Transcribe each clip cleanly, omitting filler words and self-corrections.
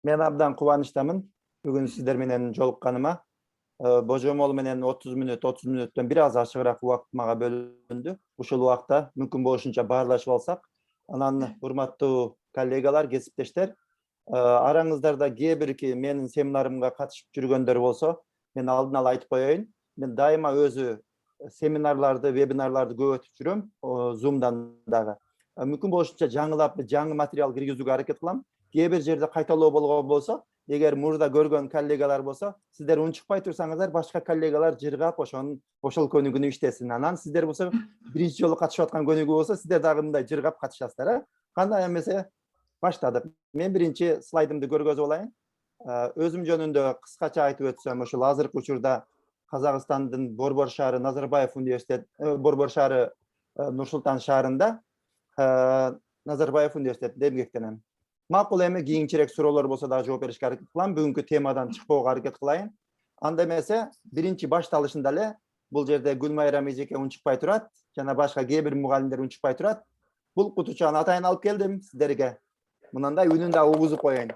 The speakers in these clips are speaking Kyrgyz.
Men abdan kubanyçtamын. Bugün sizler menen jolukkanıma. Bojomol menen 30 minütten biraz aşıgıрак убакыт мага бөлүндү. Ушул убакта мүмкүн болушунча баарлашып алсак. Анан урматтуу коллегалар, кесиптештер, араңыздарда кээ бирки менин семинарымга катышып жүргөндөр болсо, мен алдын ала айтып коеюн. Мен дайыма өзү семинарларды, вебинарларды көп өтүп жүрөм, Zoom'дан дагы. Мүмкүн болушунча жаңылап, жаңы материал киргизүүгө аракет кылам. Кээ бир жерде кайталоо болгон болсо, эгер мурда көргөн коллегалар болсо, сиздер унчукпай турсаңыздар, башка коллегалар жыргап ошол көнүгүүнү иштесин. Анан сиздер болсо, биринчи жолу катышып аткан көнүгүү болсо, сиздер дагы мындай жыргап катышасыздар, Кандай эмесе баштадык. Мен биринчи слайдымды көргөзүп алайын. Өзүм жөнүндө кыскача айтып өтсөм, ошол азыркы учурда Казакстандын Борбор шаары Назарбаев университет, Борбор шаары Нур-Султан шаарында Назарбаев университетинде эмгектенем. Макул эми кийинчерээк суроолор болсо дагы жооп беришке аракет кылам. Бүгүнкү темадан чыкпоого аракет кылайын. Анда эмесе биринчи башталышында эле бул жерде Гүлмайра эжеке унчукпай турат, жана башка кээ бир мугалимдер унчукпай турат. Бул кутучаны атайын алып келдим сиздерге. Мынандай үнүн да угузуп коеюн.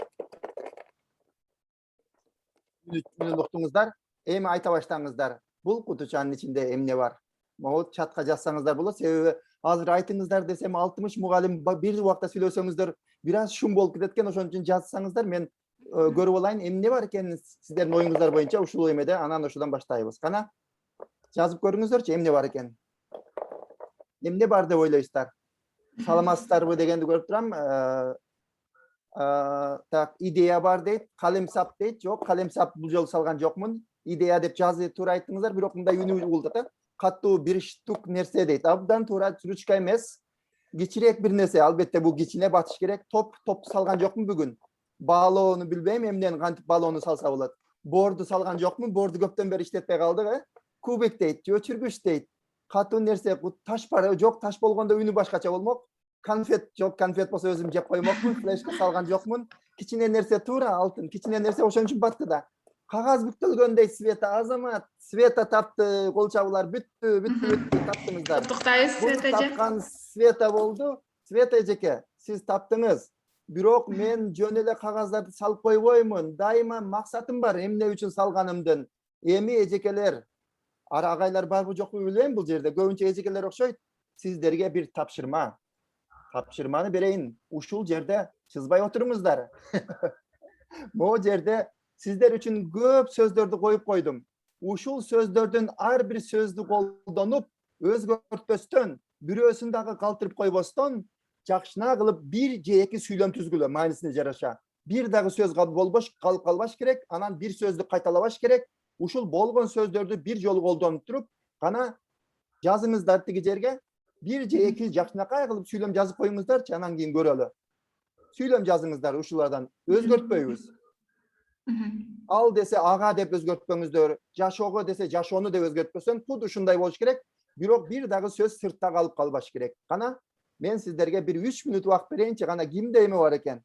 Үнүн уктуңуздар, эми айта баштаңыздар. Бул кутучанын ичинде эмне бар? Могу чатка жазсаңыздар болот, себеби азыр айтыңыздар десем 60 мугалим бир убакта сүйлөсөңүздөр бир аз шум болуп кетет экен, ошон үчүн жазсаңыздар мен көрүп алайын эмне бар экенин сиздердин оюңуздар боюнча ушул эмеде, анан ошодон баштайбыз. Кана жазып көрүңүздөрчү эмне бар экен. Эмне бар деп ойлойсуздар? Саламатсыздарбы дегенди көрүп турам. Так, идея бар дейт, калемсап дейт. Жок, калемсап бул жолу салган жокмун. Идея деп жазып туура айттыңыздар, бирок мындай үнү угулдат. Катуу бир штук нерсе дейт. Абдан туура, ручка эмес. Кичирээк бир нерсе, албетте бул кичине батыш керек. Топ салган жокмун бүгүн. Баалоону билбейм, эмнен кантип баалоону салса болот. Борду салган жокмун, борду көптөн бери иштетпей калдык, Кубик дейт, өчүргүч дейт. Катуу нерсе, таш бар, жок, таш болгондо үнү башкача болмок. Конфет, жок, конфет болсо өзүм жеп коймокмун, флешка салган жокмун. Кичине нерсе туура, алтын, кичине нерсе ошон үчүн батты да. Кагаз бүктөлгөндөй Света, Азамат, Света тапты, кол чабуулар бүттү, таптыңыздар. Куттуктайбыз, Света эже. Тапкан Света болду. Света эжеке, сиз таптыңыз. Бирок мен жөн эле кагаздарды салып койбоймун. Дайыма максатым бар, эмне үчүн салганымдын. Эми эжекелер, агайлар барбы жокпу билбейм бул жерде. Көбүнчө эжекелер окшойт. Сиздерге бир тапшырма. Тапшырманы берейин. Ушул жерде чызбай отуруңуздар. Могу жерде сиздер үчүн көп сөздөрдү коюп койдум. Ушул сөздөрдүн ар бир сөздү колдонуп, өзгөртпөстөн, бирөөсүн дагы калтырып койбостон, жакшына кылып бир же эки сүйлөм түзгүлө, маанисине жараша. Бир дагы сөз калып калбаш керек, анан бир сөздү кайталабаш керек. Ушул болгон сөздөрдү бир жолу колдонуп туруп, кана жазыңыздар тиги жерге. Бир же эки жакшынакай кылып сүйлөм жазып коюңуздарчы, анан кийин көрөлү. Сүйлөм жазыңыздар ушулардан, өзгөртпөйбүз. Ал десе ага деп өзгөртпөңүздөр, жашоого десе жашоону деп өзгөртпөсөң, тут ушундай болуш керек. Бирок бир дагы сөз сыртта калып калбаш керек. Кана мен сиздерге бир 3 мүнөт убакыт берейинчи, кана кимде эме бар экен?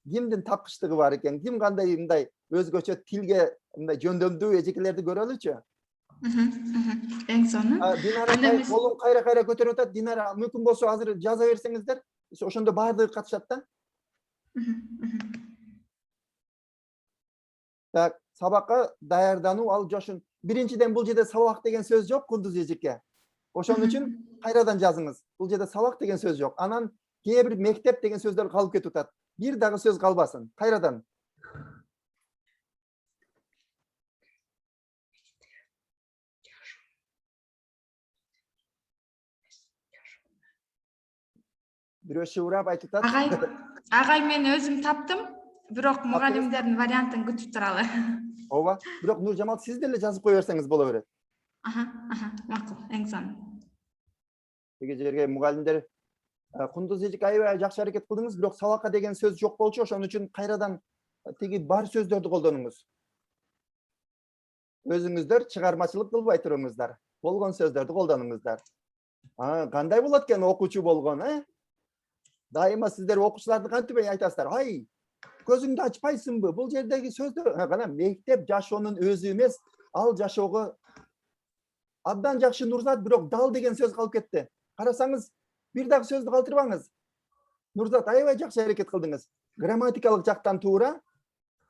Кимдин тапкычтыгы бар экен? Ким кандай мындай өзгөчө тилге мындай жөндөмдүү эжекелерди көрөлүчү? Эң сонун. Динара колун кайра көтөрүп атат. Динара, мүмкүн болсо азыр жаза берсеңиздер, ошондо баардыгы катышат да. Так, сабакка даярдануу ал жошун. Биринчиден бул жерде сабак деген сөз жок, Кундуз эжеке. Ошон үчүн кайрадан жазыңыз. Бул жерде сабак деген сөз жок. Анан кээ бир мектеп деген сөздөр калып кетип атат. Бир дагы сөз калбасын. Кайрадан. Бирөө шыбырап айтып атат. Агай, мен өзүм таптым, бирок мугалимдердин вариантын күтүп туралы. Ооба, бирок Нуржамал сиз деле жазып кое берсеңиз боло берет. Макул, эң сонун. Тиги жерге мугалимдер Кундуз эжеке аябай жакшы аракет кылдыңыз, бирок сабакка деген сөз жок болчу, ошон үчүн кайрадан тиги бар сөздөрдү колдонуңуз. Өзүңүздөр чыгармачылык кылбай туруңуздар. Болгон сөздөрдү колдонуңуздар. Кандай болот экен окуучу болгон, Дайыма сиздер окуучуларды кантип айтасыздар? Ай, көзүңдү ачпайсыңбы? Бул жердеги сөздөр, кана мектеп жашоонун өзү эмес, ал жашоого абдан жакшы нурзат, бирок дал деген сөз калып кетти. Карасаңыз, бир дагы сөздү калтырбаңыз. Нурзат, аябай жакшы аракет кылдыңыз. Грамматикалык жактан туура,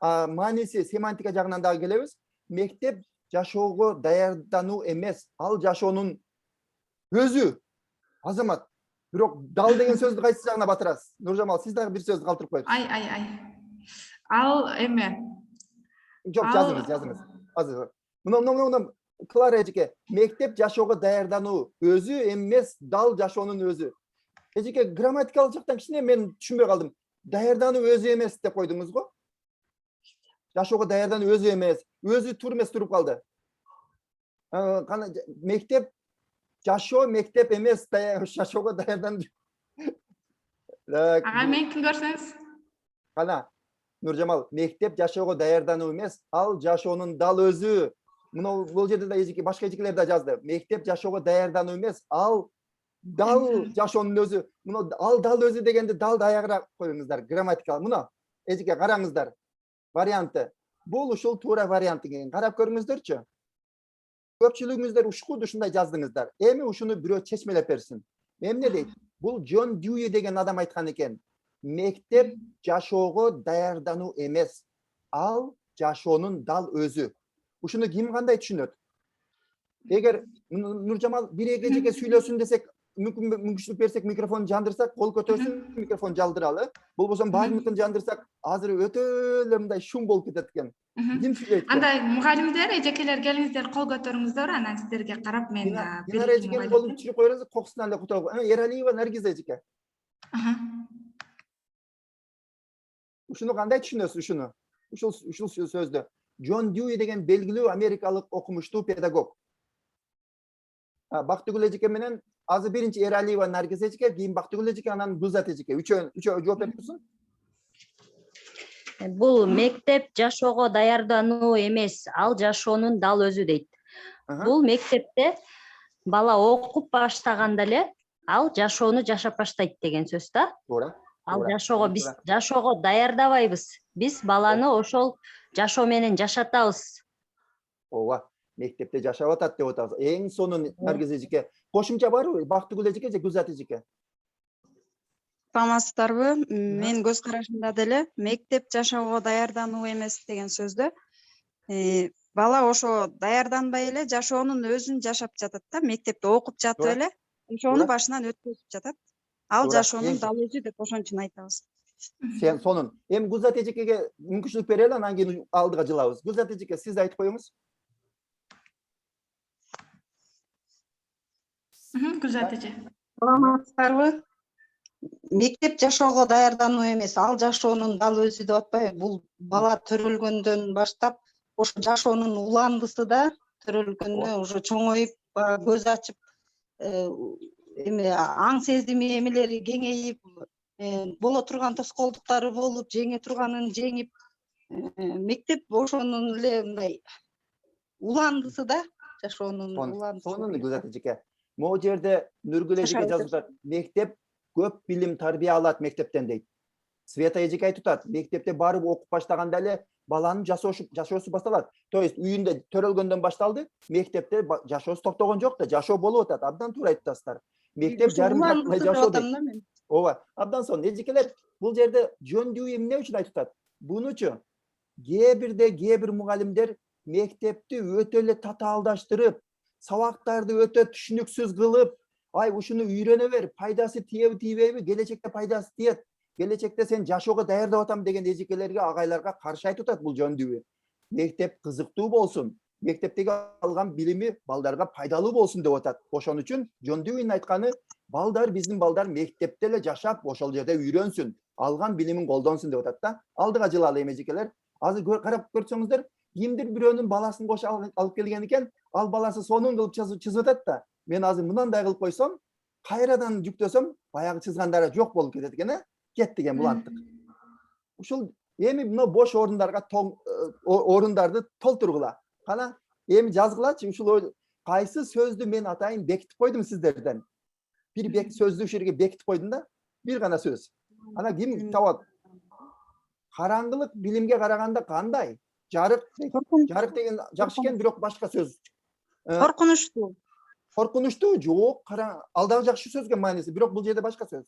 мааниси, семантика жагынан дагы келебиз. Мектеп жашоого даярдануу эмес, ал жашоонун өзү. Азамат, бирок дал деген сөздү кайсы жагына батырасыз? Нуржамал, сиз дагы бир сөздү калтырып коюңуз. Ай. Ал эме. Жок, жазыңыз. Азыр. Мына Клара эжеке, мектеп жашоого даярдануу өзү эмес, дал жашоонун өзү. Эжеке, грамматикалык жактан кичине мен түшүнбөй калдым. Даярдануу өзү эмес деп койдуңуз го? Жашоого даярдануу өзү эмес, өзү тур эмес туруп калды. Мектеп жашоо, мектеп эмес, жашоого даярдануу. Ага, меникин көрсөңүз. Кана, Нуржамал, мектеп жашоого даярдануу эмес, ал жашоонун дал өзү. Мына бул жерде да эжеке, башка эжекелер да жазды. Мектеп жашоого даярдануу эмес, ал дал жашоонун өзү. Мына ал дал өзү дегенди дал аягыраак коюңуздар, грамматикалык. Мына эжеке караңыздар. Варианты. Бул ушул туура вариант экен. Карап көрүңүздөрчү. Көпчүлүгүңүздөр ушкуду ушундай жаздыңыздар. Эми ушуну бирөө чечмелеп берсин. Эмне дейт? Бул Джон Дьюи деген адам айткан экен. Мектеп жашоого даярдануу эмес, ал жашоонун дал өзү. Ушуну ким кандай түшүнөт? Эгер Нуржамал бир эжеке сүйлөсүн десек, мүмкүнчүлүк берсек, микрофон жандырсак, кол көтөрсүн, микрофон жалдыралы. Болбосо баардыгын жандырсак, азыр өтө эле мындай шум болуп кетет экен. Ким сүйлөйт? Андай мугалимдер, эжекелер келиңиздер, кол көтөрүңүздөр, анан сиздерге карап мен Динара эжеке колун түшүрүп коерсиз, кокусунан эле кутуп. Эралиева Наргиз эжеке. Ушуну кандай түшүнөсүз ушуну? Ушул сөздү. Джон Дьюи деген белгилүү америкалык окумуштуу педагог. Бактыгүл эжеке менен азыр биринчи Эралиева Наргиз эжеке, кийин Бактыгүл эжеке, анан Гүлзат эжеке. Үчөө жооп берип турсун. Бул мектеп жашоого даярдануу эмес, ал жашоонун дал өзү дейт. Бул мектепте бала окуп баштаганда эле ал жашоону жашап баштайт деген сөз да. Туура. Ал жашоого биз жашоого даярдабайбыз. Биз баланы ошол жашоо менен жашатабыз. Ооба, мектепте жашап атат деп атабыз. Эң сонун Наргиз эжеке. Кошумча барбы? Бактыгүл эжеке же Гүлзат эжеке? Саламатсыздарбы? Мен көз карашымда деле мектеп жашоого даярдануу эмес деген сөздө бала ошо даярданбай эле жашоонун өзүн жашап жатат да, мектепте окуп жатып эле ошону башынан өткөзүп жатат. Ал жашоонун дал өзү деп ошон үчүн айтабыз. Сен сонун. Эми Гүлзат эжекеге мүмкүнчүлүк берели, анан кийин алдыга жылабыз. Гүлзат эжеке, сиз айтып коюңуз. Гүлзат эже. Саламатсыздарбы? Мектеп жашоого даярдануу эмес, ал жашоонун дал өзү деп атпайбы? Бул бала төрөлгөндөн баштап ошо жашоонун уландысы да төрөлгөндө уже чоңоюп, көз ачып, эме аң сезими эмелери кеңейип, боло турган тоскоолдуктары болуп, жеңе турганын жеңип, мектеп ошонун эле мындай уландысы да, жашоонун уландысы. Сонун Гүлзат эжеке. Могу жерде Нургүл эжеке жазып атат. Мектеп көп билим тарбия алат мектептен дейт. Света эжеке айтып атат. Мектепте барып окуп баштаганда эле баланын жашоосу башталат. То есть үйүндө төрөлгөндөн башталды, мектепте жашоосу токтогон жок да, жашоо болуп атат. Абдан туура айттыңыздар. Мектеп жарым жартылай жашоо дейт. Ооба, абдан сонун. Эжекелер, бул жерде Джон Дьюи эмне үчүн айтып атат? Бунучу кээ бир мугалимдер мектепти өтө эле татаалдаштырып, сабактарды өтө түшүнүксүз кылып, ай ушуну үйрөнө бер, пайдасы тиеби тийбейби, келечекте пайдасы тиет. Келечекте сен жашоого даярдап атам деген эжекелерге, агайларга каршы айтып атат бул Джон Дьюи. Мектеп кызыктуу болсун, мектептеги алган билими балдарга пайдалуу болсун деп атат. Ошон үчүн Джон Дьюинин айтканы, балдар, биздин балдар мектепте эле жашап, ошол жерде үйрөнсүн, алган билимин колдонсун деп атат да. Алдыга жылалы эжекелер. Азыр карап көрсөңүздөр, кимдир бирөөнүн баласын кош алып келген экен, ал баласы сонун кылып чызып атат да. Мен азыр мынандай кылып койсом, кайрадан жүктөсөм, баягы чызгандары жок болуп кетет экен, кет деген буланттык. Ушул эми мына бош орундарга орундарды толтургула. Кана эми жазгылачы, ушул кайсы сөздү мен атайын бекитип койдум сиздерден. Бир сөздү ушул жерге бекитип койдум да, бир гана сөз. Ана ким табат? Караңгылык билимге караганда кандай? Жарык деген жакшы экен, бирок башка сөз. Коркунучтуу. Коркунучтуу? Жок, ал дагы жакшы сөзгө мааниси, бирок бул жерде башка сөз.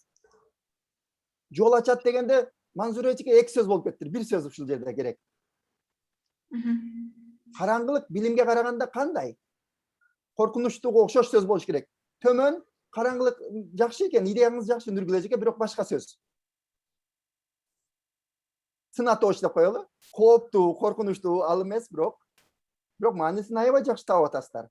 Жол ачат дегенде Манзура эжеке эки сөз болуп кетти. Бир сөз ушул жерде керек. Караңгылык билимге караганда кандай? Коркунучтуга окшош сөз болуш керек. Төмөн караңгылык жакшы экен, идеяңыз жакшы Нургүл эжеке, бирок башка сөз. Сынатош деп коелу. Кооптуу, коркунучтуу ал эмес, бирок маанисин аябай жакшы таап атасыздар.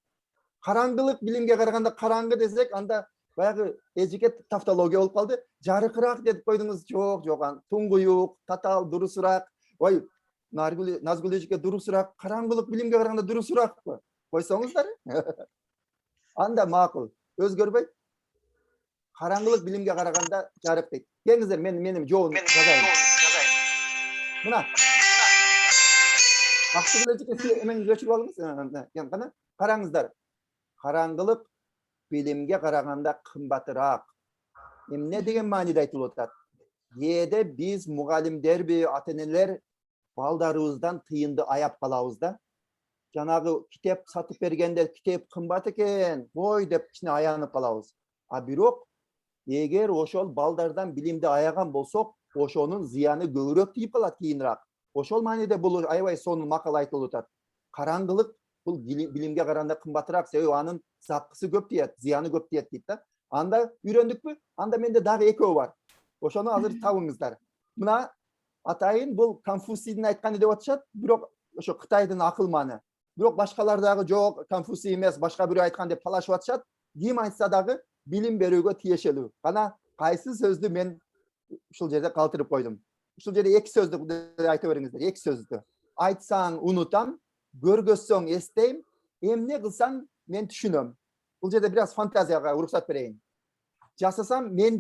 Караңгылык билимге караганда караңгы десек, анда баягы эжеке тавтология болуп калды. Жарыкыраак деп койдуңуз. Жок, туңгуюк, татаал, дурусураак. Ой, Назгүл эжеке дурусураак, караңгылык билимге караганда дурусураакпы? Койсоңуздар. Анда макул. Өзгөрбөйт. Караңгылык билимге караганда жарык дейт. Келиңиздер, менин жообун жазайын. Мына. Акчыгыл эжеке эмеңизди өчүрүп алыңыз. Кана караңыздар. Караңгылык билимге караганда кымбатыраак. Эмне деген мааниде айтылып атат? Кээде биз мугалимдерби, ата-энелер балдарыбыздан тыйынды аяп калабыз да. Жанагы китеп сатып бергенде китеп кымбат экен, бой деп кичине аянып калабыз. А бирок эгер ошол балдардан билимди аяган болсок, ошонун зыяны көбүрөөк тийип калат кийинирээк. Ошол мааниде бул аябай сонун макал айтылып атат. Караңгылык бул билимге караганда кымбатыраак, себеби анын запкысы көп тиет, зыяны көп тиет дейт да. Анда үйрөндүкпү? Анда менде дагы экөө бар. Ошону азыр табыңыздар. Мына атайын бул Конфуцийдин айтканы деп атышат, бирок ошо Кытайдын акылманы. Бирок башкалар дагы жок, Конфуций эмес, башка бирөө айткан деп талашып атышат. Ким айтса дагы билим берүүгө тиешелүү. Кана кайсы сөздү мен ушул жерде калтырып койдум. Ушул жерде эки сөздү айта бериңиздер, эки сөздү. Айтсаң унутам, көргөзсөң эстейм, эмне кылсаң мен түшүнөм. Бул жерде бир аз фантазияга уруксат берейин. Жасасам, мени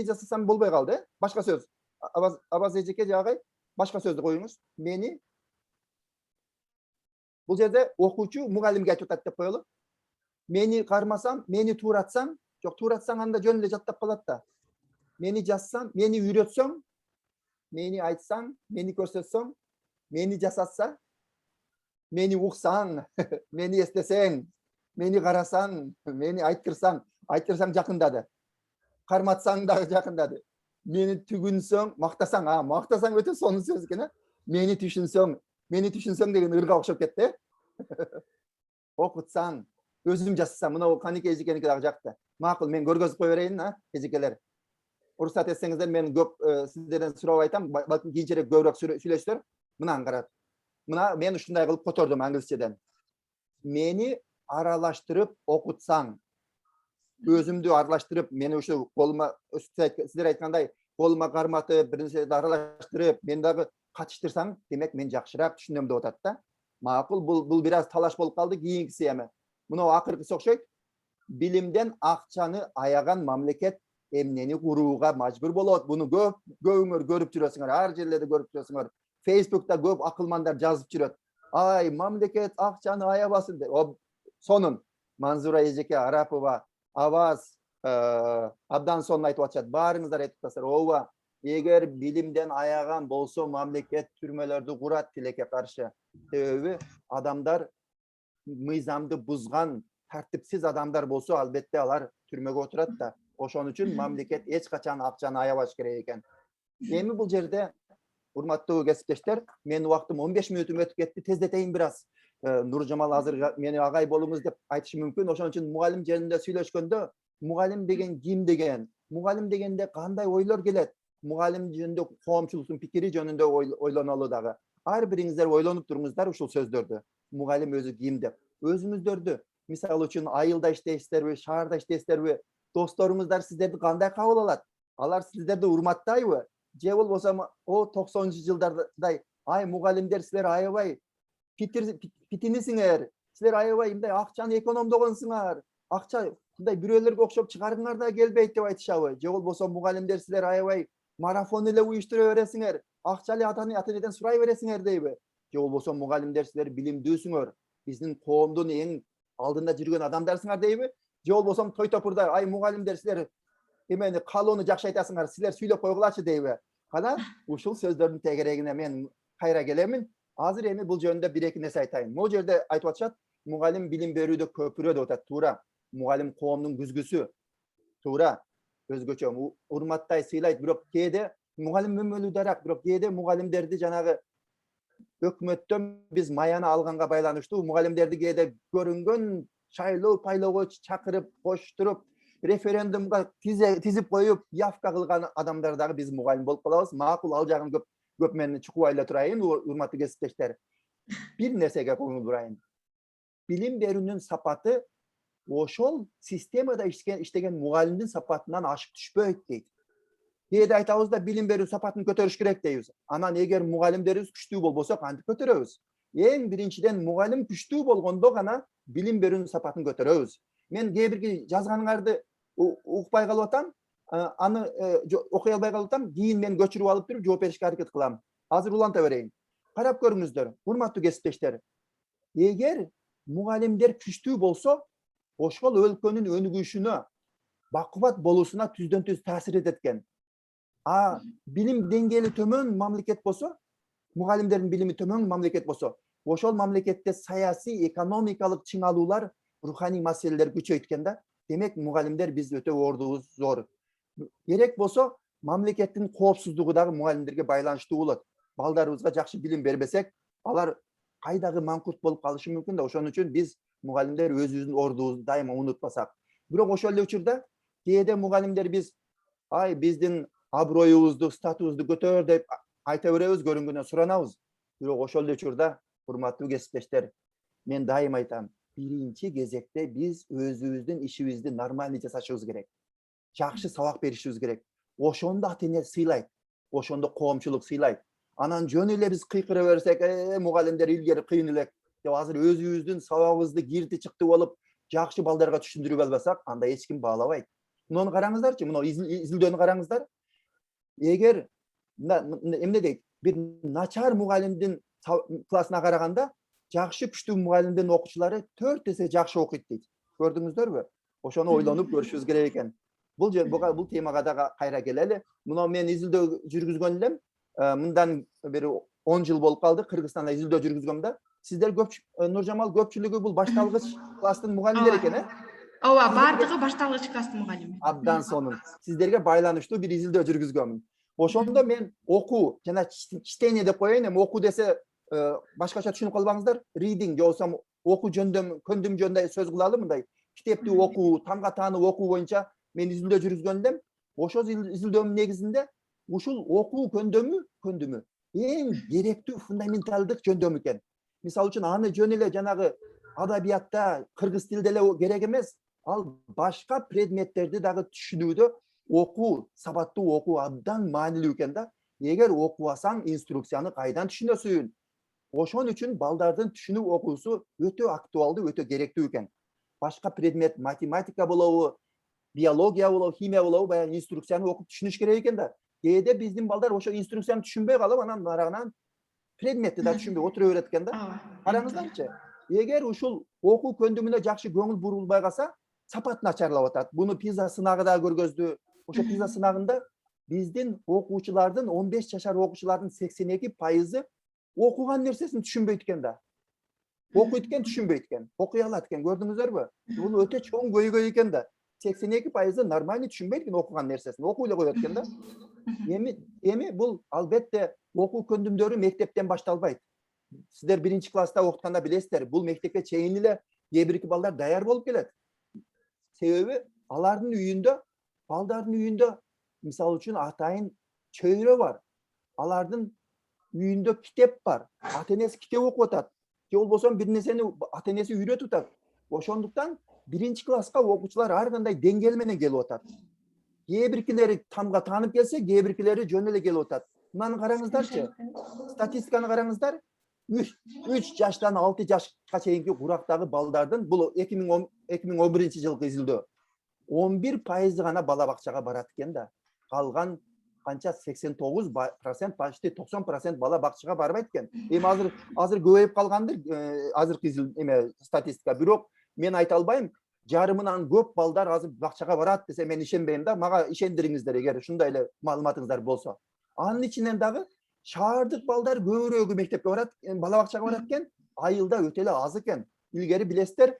жасасам болбой калды. Башка сөз. Абаз эжеке жагы башка сөздү коюңуз. Мени. Бул жерде окуучу мугалимге айтып атат деп коелу. Мени кармасам, мени тууратсаң, жок тууратсаң анда жөн эле жаттап калат да. Мени жазсаң, мени үйрөтсөң, мени айтсаң, мени көрсөтсөң, мени жасатса, мени уксаң, мени эстесең, мени карасаң, мени айттырсаң жакындады. Карматсаң дагы жакындады. Мени түгүнсөң, мактасаң, мактасаң өтө сонун сөз экен, мени түшүнсөң деген ырга окшоп кетти. Окутсаң, өзүм жасасам, мына Канике эжекеники дагы жакты. Макул, мен көргөзүп кое берейин, эжекелер. Уруксат этсеңиздер, мен көп сиздерден сурап айтам, балким кийинчерээк көбүрөөк сүйлөшсүздөр. Мына карап. Мына мен ушундай кылып котордум англисчеден. Мени аралаштырып окутсаң, өзүмдү аралаштырып, мени ушу колума, сиздер айткандай, колума карматып, бир нерселерди аралаштырып, мен дагы катыштырсаң, демек мен жакшыраак түшүнөм деп атат да. Макул, бул бир аз талаш болуп калды, кийинкиси эми. Мына акыркысы окшойт. Билимден акчаны аяган мамлекет эмнени курууга мажбур болот. Буну көбүңөр көрүп жүрөсүңөр, ар жерлерде көрүп жүрөсүңөр. Facebook'ta көп акылмандар жазып жүрөт. Ай, мамлекет акчаны аябасын деп. Сонун Манзура эжеке Арапова, Аваз, абдан сонун айтып атышат. Баарыңыздар айтып атасыздар. Ооба, эгер билимден аяган болсо мамлекет түрмөлөрдү курат тилекке каршы. Себеби адамдар мыйзамды бузган, тартипсиз адамдар болсо, албетте алар түрмөгө отурат да. Ошон үчүн мамлекет эч качан акчаны аябаш керек экен. Эми бул жерде урматтуу кесиптештер, менин убактым 15 мүнөтүм өтүп кетти, тездетейин бир аз. Нуржамал азыр мени агай болуңуз деп айтышы мүмкүн. Ошон үчүн мугалим жеринде сүйлөшкөндө, мугалим деген ким деген, мугалим дегенде кандай ойлор келет, мугалим жөнүндө коомчулуктун пикири жөнүндө ойлонолу дагы. Ар бириңиздер ойлонуп туруңуздар ушул сөздөрдү. Мугалим өзү ким деп. Өзүңүздөрдү, мисалы үчүн айылда иштейсиздерби, шаарда иштейсиздерби, досторуңуздар сиздерди кандай кабыл алат? Алар сиздерди урматтайбы? Же болбосо о 90-жылдардай, ай мугалимдер силер аябай питинисиңер, силер аябай мындай акчаны экономдогонсуңар, акча мындай бирөөлөргө окшоп чыгарыңар да келбейт деп айтышабы? Же болбосо мугалимдер силер аябай марафон эле уюштура бересиңер, акча эле ата-энеден сурай бересиңер дейби? Же болбосо мугалимдер силер билимдүүсүңөр, биздин коомдун эң алдында жүргөн адамдарсыңар дейби? Же болбосо той топурда ай мугалимдер силер эмени калууну жакшы айтасыңар, силер сүйлөп койгулачы дейби? Кана ушул сөздөрдүн тегерегине мен кайра келемин. Азыр эми бул жөнүндө бир-эки нерсе айтайын. Могу жерде айтып атышат, мугалим билим берүүдө көпүрө деп атат. Туура. Мугалим коомдун күзгүсү. Туура. өзгөчө урматтай сыйлайт, бирок кээде мугалим мөмөлүүдөраак, бирок кээде мугалимдерди жанагы өкмөттөн биз маяны алганга байланыштуу мугалимдерди кээде көрүнгөн шайлоо пайлоого чакырып, коштуруп, референдумга тизип коюп, явка кылган адамдар дагы биз мугалим болуп калабыз. Макул, ал жагын көп мен чукубай турайын, урматтуу кесиптештер. Бир нерсеге көңүл бурайын. Билим берүүнүн сапаты ошол системада иштеген мугалимдин сапатынан ашып түшпөйт дейт. Кээде айтабыз да билим берүү сапатын көтөрүш керек дейбиз. Анан эгер мугалимдерибиз күчтүү болбосо кантип көтөрөбүз? Эң биринчиден мугалим күчтүү болгондо гана билим берүүнүн сапатын көтөрөбүз. Мен кээ бир жазганыңарды укпай калып атам, аны окуй албай калып атам, кийин мен көчүрүп алып туруп жооп беришке аракет кылам. Азыр уланта берейин. Карап көрүңүздөр, урматтуу кесиптештер. Эгер мугалимдер күчтүү болсо, ошол өлкөнүн өнүгүшүнө, бакубат болуусуна түздөн түз таасир этет экен. Билим деңгээли төмөн мамлекет болсо, мугалимдердин билими төмөн мамлекет болсо, ошол мамлекетте саясий, экономикалык чыңалуулар, руханий маселелер күчөйткөн да. Демек мугалимдер биз өтө ордубуз зор. Керек болсо, мамлекеттин коопсуздугу дагы мугалимдерге байланыштуу болот. Балдарыбызга жакшы билим бербесек, алар кайдагы маңкурт болуп калышы мүмкүн да. Ошон үчүн биз мугалимдер өзүбүздүн ордубузду дайыма унутпасак. Бирок ошол эле учурда кээде мугалимдер биздин аброюбузду, статусубузду көтөр деп айта беребиз, көрүнгөндөн суранабыз. Бирок ошол эле учурда, урматтуу кесиптештер, мен дайыма айтам, биринчи кезекте биз өзүбүздүн ишибизди нормальный жасашыбыз керек. Жакшы сабак беришибиз керек. Ошондо ата-эне сыйлайт, ошондо коомчулук сыйлайт. Анан жөн эле биз кыйкыра берсек, мугалимдер илгери кыйын элек деп азыр өзүбүздүн сабагыбызды кирти чыкты болуп, жакшы балдарга түшүндүрүп албасак, анда эч ким баалабайт. Муну караңыздарчы, муну изилдөөнү караңыздар. Эгер эмне дейт, бир начар мугалимдин классына караганда, жакшы күчтүү мугалимдин окуучулары 4 эсе жакшы окуйт дейт. Көрдүңүздөрбү? Ошону ойлонуп көрүшүбүз керек экен. Бул темага да кайра келели. Муну мен изилдөө жүргүзгөн элем. Мындан бери 10 жыл болуп калды, Кыргызстанда изилдөө жүргүзгөм да. Сиздер Нуржамал көпчүлүгү бул башталгыч класстын мугалимдери экен, Ооба, бардыгы башталгыч класстын мугалими. Абдан сонун. Сиздерге байланыштуу бир изилдөө жүргүзгөмүн. Ошондо мен окуу жана чтение деп коеюн, эми окуу десе башкача түшүнүп калбаңыздар. Reading же болсо окуу жөндөм, көндүм жөнүндө сөз кылалы, мындай китепти окуу, тамга таанып окуу боюнча мен изилдөө жүргүзгөн элем. Ошол изилдөөнүн негизинде ушул окуу көндүмү эң керектүү фундаменталдык жөндөм экен. Мисалы үчүн аны жөн эле жанагы адабиятта, кыргыз тилинде эле керек эмес, ал башка предметтерди дагы түшүнүүдө окуу, сабаттуу окуу абдан маанилүү экен да. Эгер окубасаң, инструкцияны кайдан түшүнөсүң? Ошон үчүн балдардын түшүнүү окуусу өтө актуалдуу, өтө керектүү экен. Башка предмет, математика болобу, биология болобу, химия болобу, баягы инструкцияны окуп түшүнүш керек экен да. Кээде биздин балдар ошо инструкцияны түшүнбөй калып, анан барагынан предметти да түшүнбөй отура берет экен да. Караңыздарчы. Эгер ушул окуу көндүмүнө жакшы көңүл бурулбай калса, сапат начарлап атат. Буну PISA сынагы да көргөздү. Ошо PISA сынагында биздин окуучулардын 15 жашар окуучулардын 82% окуган нерсесин түшүнбөйт экен да. Окуйт экен, түшүнбөйт экен. Окуй алат экен, көрдүңүздөрбү? Бул өтө чоң көйгөй экен да. 82% нормально түшүнбөйт экен окуган нерсесин. Окуй эле коет экен да. Эми бул албетте окуу көндүмдөрү мектептен башталбайт. Сиздер биринчи класста окутканда билесиздер, бул мектепке чейин эле кээ бирки балдар даяр болуп келет. Себеби алардын үйүндө, балдардын үйүндө, мисалы үчүн атайын чөйрө бар. Алардын үйүндө китеп бар. Ата-энеси китеп окуп атат. Же болбосо бир нерсени ата-энеси үйрөтүп атат. Ошондуктан биринчи класска окуучулар ар кандай деңгээл менен келип атат. Кээ биркилери тамга таанып келсе, кээ биркилери жөн эле келип атат. Мынаны караңыздарчы. Статистиканы караңыздар. 3 жаштан 6 жашка чейинки курактагы балдардын, бул 2011 жылкы изилдөө, 11% гана бала бакчага барат экен да. Калган канча 89%, почти 90% бала бакчага барбайт экен. Эми азыр көбөйүп калгандыр, азыркы статистика. Бирок мен айта албайм, жарымынан көп балдар азыр бакчага барат десе мен ишенбейм да. Мага ишендириңиздер, эгер ушундай эле маалыматыңыздар болсо. Анын ичинен дагы шаардык балдар көбүрөөгү мектепке барат, бала бакчага барат экен, айылда өтө эле аз экен. Илгери билесиздер,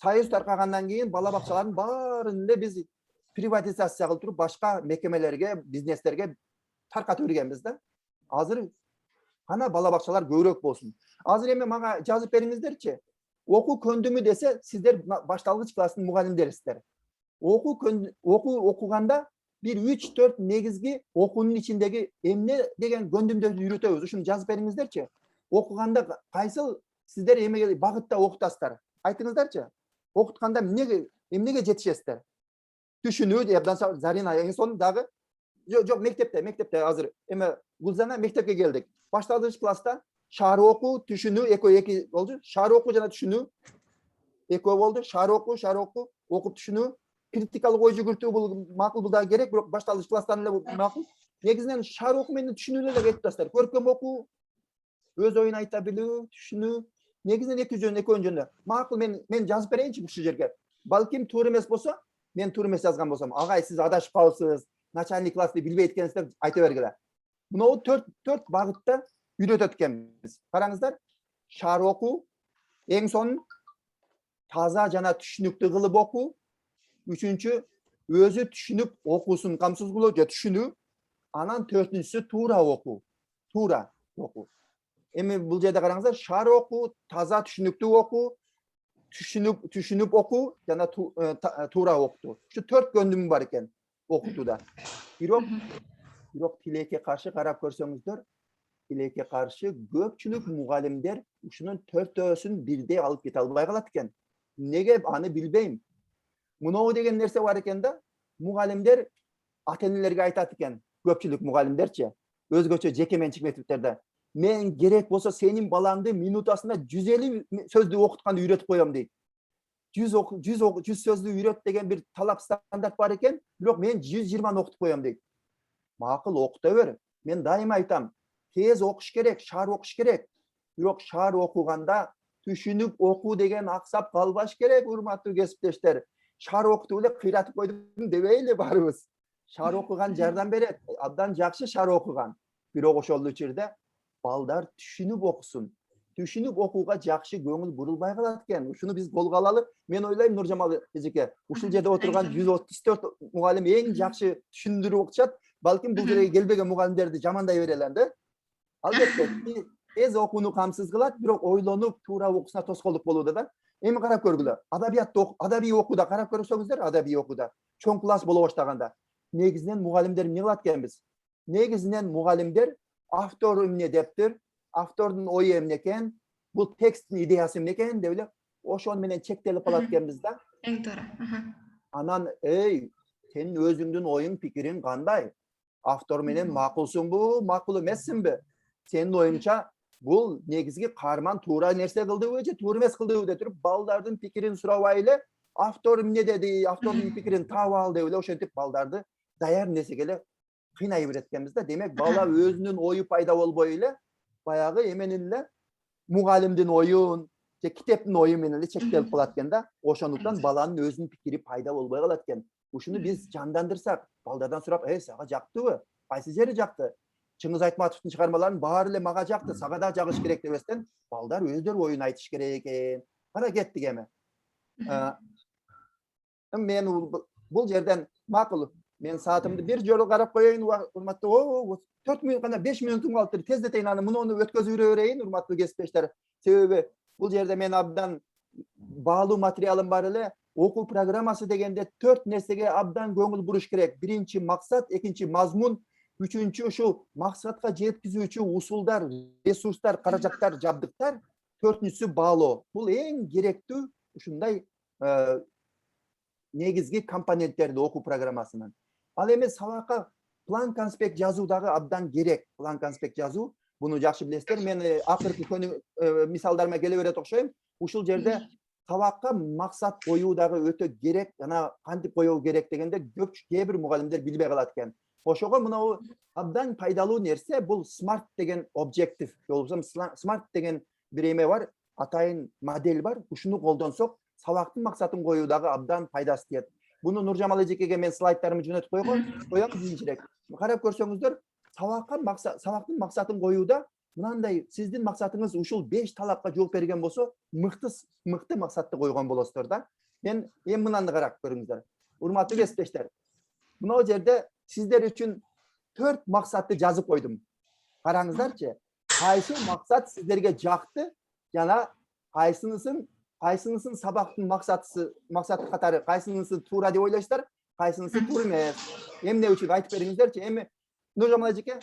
союз таркагандан кийин бала бакчалардын баарын эле биз приватизация кылып туруп башка мекемелерге, бизнестерге таркатып жүргенбиз да. Азыр кана бала бакчалар көбүрөөк болсун. Азыр эми мага жазып бериңиздерчи. Окуу көндүмү десе, сиздер башталгыч класстын мугалимдерисиздер. Окуганда bir 3-4 негизги окуунун ичиндеги эмне деген көндүмдөрдү үйрөтөбүз. Ушуну жазып бериңиздерчи. Окуганда кайсыл сиздер эмеге багытта окутасыздар? Айтыңыздарчы. Окутканда эмнеге жетишесиздер? Түшүнүү, абдан Зарина эң сонун дагы. Жок, мектепте азыр эме Гүлзана мектепке келдик. Башталгыч класста шаар окуу, түшүнүү экөө болду. Шаар окуу жана түшүнүү экөө болду. Шаар окуу, окуп түшүнүү. Критикалык ой жүгүртүү бул макул, бул дагы керек, бирок башталгыч класстан эле макул. Негизинен шаар окуу менен түшүнүүнү эле кетип атасыздар. Көркөм окуу, өз оюн айта билүү, түшүнүү. Негизинен экөө жөнүндө. Макул, мен жазып берейинчи ушул жерге. Балким туура эмес болсо, мен туура эмес жазган болсом, агай сиз адашып калыпсыз, начальник классты билбейт экенсиз деп айта бергиле. Мынау 4 багытта үйрөтөт экенбиз. Караңыздар. Шаар окуу, эң сонун таза жана түшүнүктүү кылып окуу. Үчүнчү, өзү түшүнүп окуусун камсыз кылуу же түшүнүү. Анан 4-сү туура окуу. Туура окуу. Эми бул жерде караңыздар, шаар окуу, таза түшүнүктүү окуу, түшүнүп окуу жана туура окутуу. Ушу 4 көндүмү бар экен окутууда. Бирок тилекке каршы карап көрсөңүздөр, тилекке каршы көпчүлүк мугалимдер ушунун 4-өсүн бирдей алып кете албай калат экен. Неге аны билбейм. Мынау деген нерсе бар экен да, мугалимдер ата-энелерге айтат экен, көпчүлүк мугалимдерчи, өзгөчө жеке менчик мектептерде. Мен керек болсо сенин балаңды минутасында 150 сөздү окутканды үйрөтүп коем дейт. 100 сөздү үйрөт деген бир талап стандарт бар экен, бирок мен 120 окутуп коем дейт. Макул, окута бер. Мен дайыма айтам, тез окуш керек, шаар окуш керек. Бирок шаар окуганда түшүнүп окуу деген аксап калбаш керек, урматтуу кесиптештер. Шаар окутуп эле кыйратып койдум дебейли барыбыз. Шаар окуган жардам берет, абдан жакшы шаар окуган. Бирок ошол жерде балдар түшүнүп окусун. Түшүнүп окууга жакшы көңүл бурулбай калат экен. Ушуну биз колго алалы. Мен ойлойм, Нуржамал эжеке, ушул жерде отурган 134 мугалим эң жакшы түшүндүрүп окушат. Балким бул жерге келбеген мугалимдерди жамандай берелен да. Албетте, тез окууну камсыз кылат, бирок ойлонуп, туура окуусуна тоскоолдук болууда да. Эми карап көргүлө. Адабий окууда карап көрсөңүздөр, адабий окууда чоң класс боло баштаганда негизинен мугалимдер эмне кылат экенбиз? Негизинен мугалимдер автор эмне дептир, автордун ою эмне экен, бул тексттин идеясы эмне экен деп эле ошон менен чектелип калат экенбиз да. Эң туура. Анан, сенин өзүңдүн оюң, пикириң кандай? Автор менен макулсуңбу, макул эмессиңби? Сенин оюңча бул негизги каарман туура нерсе кылдыбы же туура эмес кылдыбы деп туруп, балдардын пикирин сурабай эле, автор эмне деди, автордун пикирин таап ал деп эле ошентип балдарды даяр нерсеге эле кыйнай берет экенбиз да. Демек, бала өзүнүн ою пайда болбой эле, баягы эменин эле мугалимдин оюн же китептин ою менен эле чектелип калат экен да. Ошондуктан баланын өзүнүн пикири пайда болбой калат экен. Ушуну биз жандандырсак, балдардан сурап, сага жактыбы? Кайсы жери жакты? Чыңгыз Айтматовдун чыгармаларын баары эле мага жакты, сага да жагыш керек дебестен, балдар өздөрү оюн айтыш керек экен. Кара кеттик эми. Мен бул жерден макул, мен саатымды бир жолу карап коеюн, урматтуу, 4 мүнөт гана 5 мүнөтүм калыптыр. Тездетейин аны, муну өткөзүп берейин, урматтуу кесиптештер. Себеби бул жерде мен абдан баалуу материалым бар эле. Окуу программасы дегенде 4 нерсеге абдан көңүл буруш керек. Биринчи максат, экинчи мазмун, үчүнчү ушул максатка жеткизүүчү усулдар, ресурстар, каражаттар, жабдыктар, 4-сү баалоо. Бул эң керектүү ушундай негизги компоненттерди окуу программасынын. Ал эми сабакка план конспект жазуу дагы абдан керек. План конспект жазуу, буну жакшы билесиздер. Мен акыркы мисалдарыма келе берет окшойм. Ушул жерде сабакка максат коюу дагы өтө керек. Жана кантип коюу керек дегенде кээ бир мугалимдер билбей калат экен. Ошого мынау абдан пайдалуу нерсе, бул SMART деген объектив. SMART деген бир эме бар, атайын модель бар. Ушуну колдонсок, сабактын максатын коюу дагы абдан пайдасы тиет. Буну Нуржамал эжекеге мен слайдтарымды жөнөтүп коем кийинчерээк. Карап көрсөңүздөр, сабактын максатын коюуда мынандай, сиздин максатыңыз ушул 5 талапка жооп берген болсо, мыкты максатты койгон болосуздар да. Мен эми мынаны карап көрүңүздөр. Урматтуу кесиптештер, Mına jerde sizler üçün 4 maksatты жазып koydum. Karаңыздарчы, kaysı maksat sizlerge jaktı, jana kaysınısın sabaktın maksatı katары, kaysınысы тура деп ойлайсыздар, kaysınысы тура емес. Эмне үчүн айтып бериңиздерчи. Эми Нуржамал эжеке,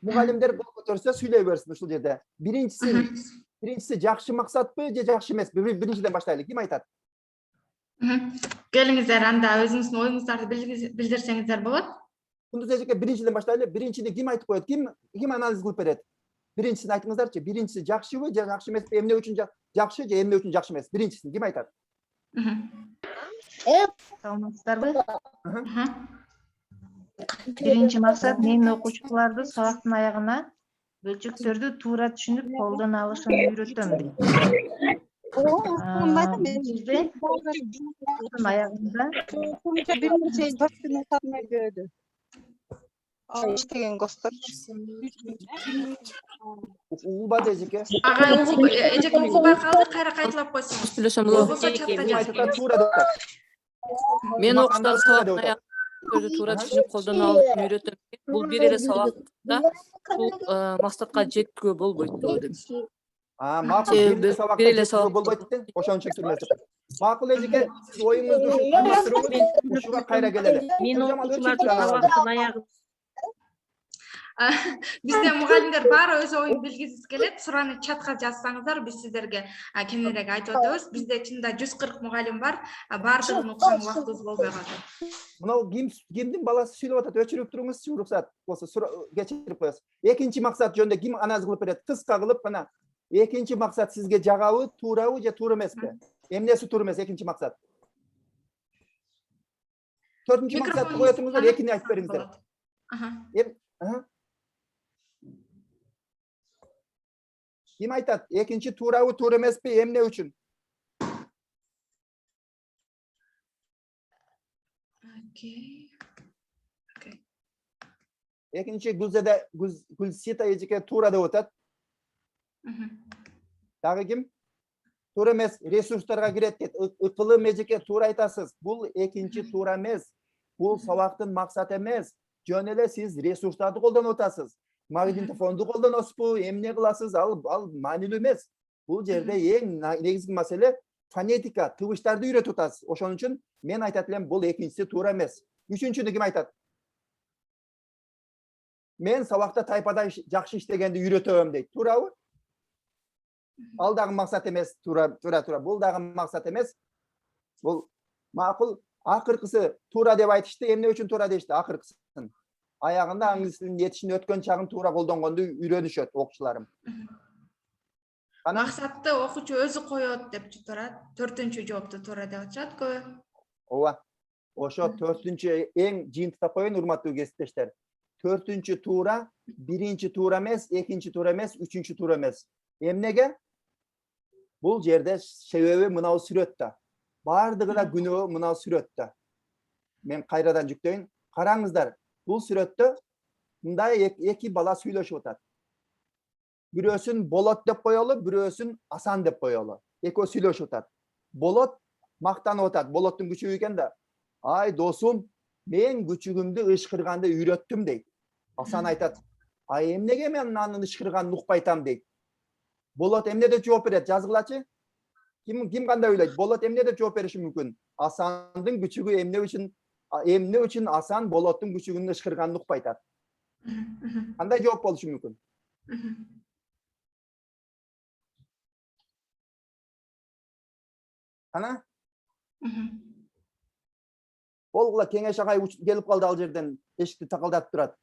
mugallimler bol ko'tarsa сүйлөй берсин ушул жерде. Birincisi жакшы максатпы же жакшы эмеспи? Биринчиден баштайлы. Ким айтат? Келиңиздер, анда өзүңүздүн оюңуздарды билдирсеңиздер болот. Кундуз эжеке, биринчиден баштайлы. Биринчиде ким айтып коет? Ким анализ кылып берет? Биринчисин айтыңыздарчы. Биринчиси жакшыбы же жакшы эмеспи? Эмне үчүн жакшы же эмне үчүн жакшы эмес? Биринчисин ким айтат? Саламатсыздарбы? Биринчи максат мен окуучуларды сабактын аягына бөлчөктөрдү туура түшүнүп колдоно алышын үйрөтөм дейт. Сабактын аягында иштеген гостор. Угулбады эжеке. Ага, эжеке угулбай калды, кайра кайталап койсуңуз. Сүйлөсөм болот. Болбосо чатка Ким жазып. айтат? Туура деп атат. Мен окуучуларды сабактын аягында туура түшүнүп колдоно алышын үйрөтөм. Бул бир эле сабакта бул максатка жетүүгө болбойт деп. Макул, Себеби бир сабакта бир эле жетүүгө сабак болбойт да, ошонун үчүн түрмөс. Макул эжеке, сиз оюңузду алмаштырыңыз, ушуга кайра келели. Мен Нуржамал, окуучулардын өчүнчү сабактын аягы Бизде мугалимдер баары өз оюн билгиси келет. Сураны чатка жазсаңыздар, биз сиздерге кеңирээк айтып өтөбүз. Бизде чынында 140 мугалим бар. Баардыгын уксаң убактыбыз болбой калды. Мынау кимдин баласы сүйлөп атат? Өчүрүп туруңуз, уруксат болсо кечирип коесуз. Экинчи максат жөнүндө ким анализ кылып берет? Кыска кылып мына. Экинчи максат сизге жагабы, туурабы же туура эмеспи? Эмнеси туура эмес экинчи максат? Төртүнчү максатты кое туруңуздар, экини айтып бериңиздер. Ким айтат? Экинчи туурабы, туура эмеспи? Эмне үчүн? Экинчи Гүлсита эжеке туура деп атат. Дагы ким? Туура эмес, ресурстарга кирет дейт. Ыкылым эжеке туура айтасыз. Бул экинчи туура эмес. Бул сабактын максаты эмес. Жөн эле сиз ресурстарды колдонуп атасыз. Магнитофонду колдоносузбу, эмне кыласыз? Ал маанилүү эмес. Бул жерде эң негизги маселе фонетика, тыбыштарды үйрөтүп атасыз. Ошон үчүн мен айтат элем, бул экинчиси туура эмес. Үчүнчүнү ким айтат? Мен сабакта тайпада жакшы иштегенди үйрөтөм дейт. Туурабы? Ал дагы максат эмес. Тура. Бул дагы максат эмес. Бул макул. Акыркысы туура деп айтышты. Эмне үчүн туура дешти? Акыркысын. Аягында аңгыз тилин жетишин өткөн чагын туура колдонгонду үйрөнүшөт окуучуларым. Максатты окуучу өзү коет деп турат. Төртүнчү жоопту туура деп атышат көбү. Ооба. Ошо төртүнчү эң жыйынтыктап коеюн, урматтуу кесиптештер. Төртүнчү туура, биринчи туура эмес, экинчи туура эмес, үчүнчү туура эмес. Эмнеге? Бул жерде себеби мынау сүрөттө. Бардыгы да күнөө мынау сүрөттө. Мен кайрадан жүктөйүн. Караңыздар, бул сүрөттө мындай эки бала сүйлөшүп атат. Бирөөсүн Болот деп коелу, бирөөсүн Асан деп коелу. Экөө сүйлөшүп атат. Болот мактанып атат. Болоттун күчүгү экен да. Ай досум, мен күчүгүмдү ышкырганды үйрөттүм дейт. Асан айтат. Ай эмнеге мен анын ышкырганын укпай атам дейт. Болот эмне деп жооп берет? Жазгылачы. Ким кандай ойлойт? Болот эмне деп жооп бериши мүмкүн? Асандын күчүгү эмне үчүн Асан Болоттун күчүгүнүн ышкырганын укпай атат? Кандай жооп болушу мүмкүн? Ана? Болгула кеңеш агай келип калды ал жерден, эшикти такылдатып турат.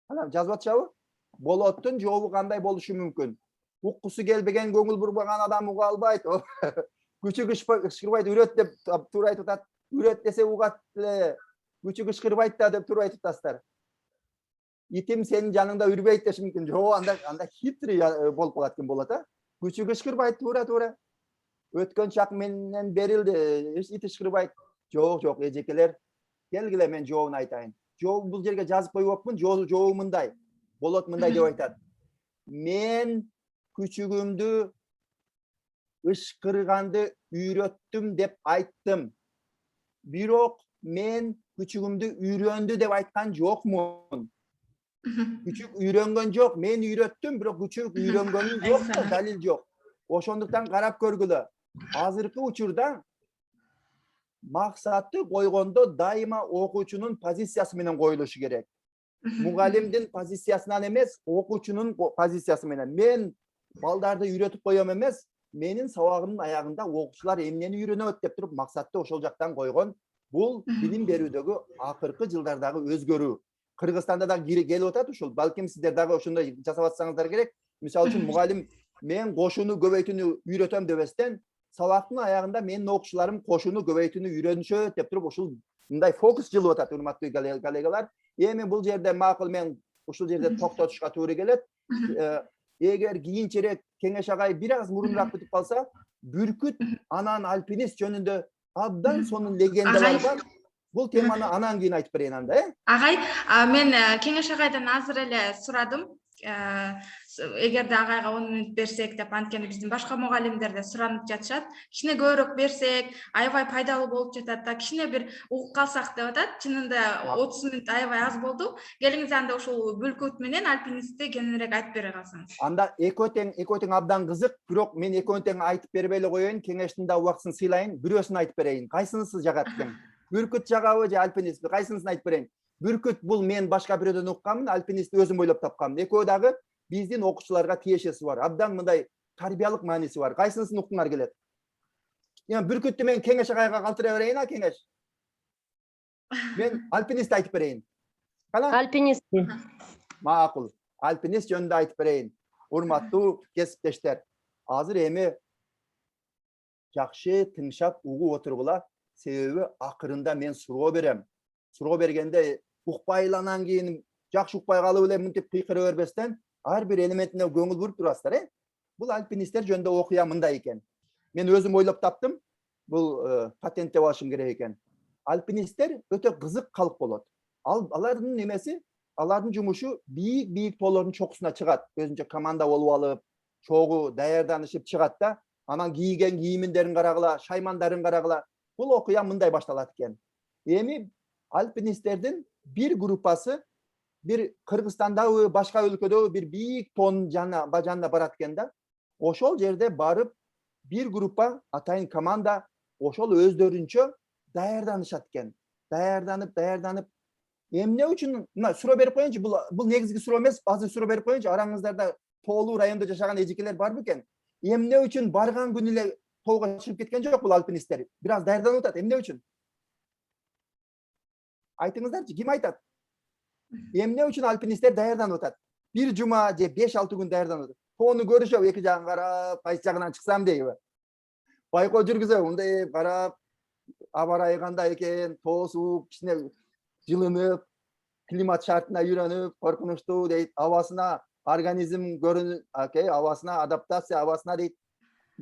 Ана жазып атышабы? Болоттун жообу кандай болушу мүмкүн? Уккусу келбеген, көңүл бурбаган адам уга албайт. Күчүк ышкырбайт, үйрөт деп туура айтып атат. Үйрөт десе угат эле. Күчүк ышкырбайт да деп туура айтып атасыздар. Итим сенин жаныңда үрбөйт деши мүмкүн. Жоо, анда хитрый болуп калат экен болот, а? Күчүк ышкырбайт, туура. Өткөн чак менен берилди, ит ышкырбайт. Жок, эжекелер. Келгиле мен жообун айтайын. Жооп бул жерге жазып койбопмун. Жообу мындай. Болот мындай деп айтат. Мен күчүгүмдү ышкырганды үйрөттүм деп айттым. Бирок мен күчүгүмдү үйрөндү деп айткан жокмун. Küçük үйрөнгөн жок, мен үйрөттүм, бирок күчүк үйрөнгөнүм жок да, Айсана. далил жок. Ошондуктан карап көргүлө. Азыркы учурда максатты койгондо дайыма окуучунун позициясы менен коюлушу керек. Мугалимдин позициясынан эмес, окуучунун позициясы менен. Мен балдарды үйрөтүп коем эмес, менин сабагымдын аягында окуучулар эмнени үйрөнөт деп туруп максатты ошол жактан койгон. Бул билим берүүдөгү акыркы жылдардагы өзгөрүү. Кыргызстанда да келип атат ушул. Балким сиздер дагы ошондой жасап атсаңыздар керек. Мисалы үчүн мугалим мен кошууну көбөйтүүнү үйрөтөм дебестен, сабактын аягында менин окуучуларым кошууну көбөйтүүнү үйрөнүшөт деп туруп ушул мындай фокус жылып атат, урматтуу коллегалар. Эми бул жерде макул мен ушул жерде токтотушка туура келет. Эгер кийинчерээк Кеңеш агай бир аз мурунураак бүтүп калса, Бүркүт анан альпинист жөнүндө абдан сонун легендалар бар. Бул теманы анан кийин айтып берейин анда, Агай, мен Кеңеш агайдан азыр эле сурадым. Эгерде агайга 10 мүнөт берсек деп, анткени биздин башка мугалимдер да суранып жатышат. Кичине көбүрөөк берсек, аябай пайдалуу болуп жатат да, кичине бир угуп калсак деп атат. Чынында 30 мүнөт аябай аз болду. Келиңиз анда ушул Бүркүт менен альпинистти кененирээк айтып бере калсаңыз. Анда экөө тең абдан кызык, бирок мен экөөнү тең айтып бербей эле коеюн, Кеңештин да убактысын сыйлайын, бирөөсүн айтып берейин. Кайсынысын жагат экен? Бүркүт жагабы же альпинистпи? Кайсынысын айтып берейин? Бүркүт бул мен башка бирөөдөн укканмын, альпинистти өзүм ойлоп тапканмын. Экөө дагы биздин окуучуларга тиешеси бар. Абдан мындай тарбиялык мааниси бар. Кайсынысын уккуңар келет? Бүркүттү мен Кеңеш агайга калтыра берейин, Кеңеш? Мен альпинистти айтып берейин. Кана? Альпинист. Макул. Альпинист жөнүндө айтып берейин. Урматтуу кесиптештер, азыр эми жакшы тыңшап угуп отургула. Себеби акырында мен суроо берем. Суроо бергенде укпайланан кийин жакшы укпай калып эле мынтип кыйкыра бербестен, ар бир элементине көңүл буруп турасыздар, Бул альпинисттер жөнүндө окуя мындай экен. Мен өзүм ойлоп таптым. Бул патенттеп алышым керек экен. Альпинисттер өтө кызык калк болот. Алардын немеси, алардын жумушу бийик тоолордун чокусуна чыгат. Өзүнчө команда болуп алып, чогуу даярданышып чыгат да, анан кийген кийиминдерин карагыла, шаймандарын карагыла. Бул окуя мындай башталат экен. Эми альпинисттердин бир группасы бир Кыргызстандагы башка өлкөдөгү бир бийик тоонун жанына барат экен да. Ошол жерде барып бир группа атайын команда ошол өздөрүнчө даярданышат экен. Даярданып эмне үчүн мына суроо берип коеюнчу, бул негизги суроо эмес, азыр суроо берип коеюнчу. Араңыздарда тоолуу райондо жашаган эжекелер бар бекен? Эмне үчүн барган күнү эле тоого чыгып кеткен жок бул альпинисттер? Бир аз даярданып атат. Эмне үчүн? Айтыңыздарчы, ким айтат? Эмне үчүн альпинисттер даярданып атат? Бир жума же 5-6 күн даярданып атат. Тоону көрүшөбү, эки жагын карап, кайсы жагынан чыксам дейби? Байкоо жүргүзөбү, мындай карап, аба ырайы кандай экен, тоо суук, кичине жылынып, климат шартына үйрөнүп, коркунучтуу дейт, абасына организм көрүнүп, абасына адаптация, абасына дейт,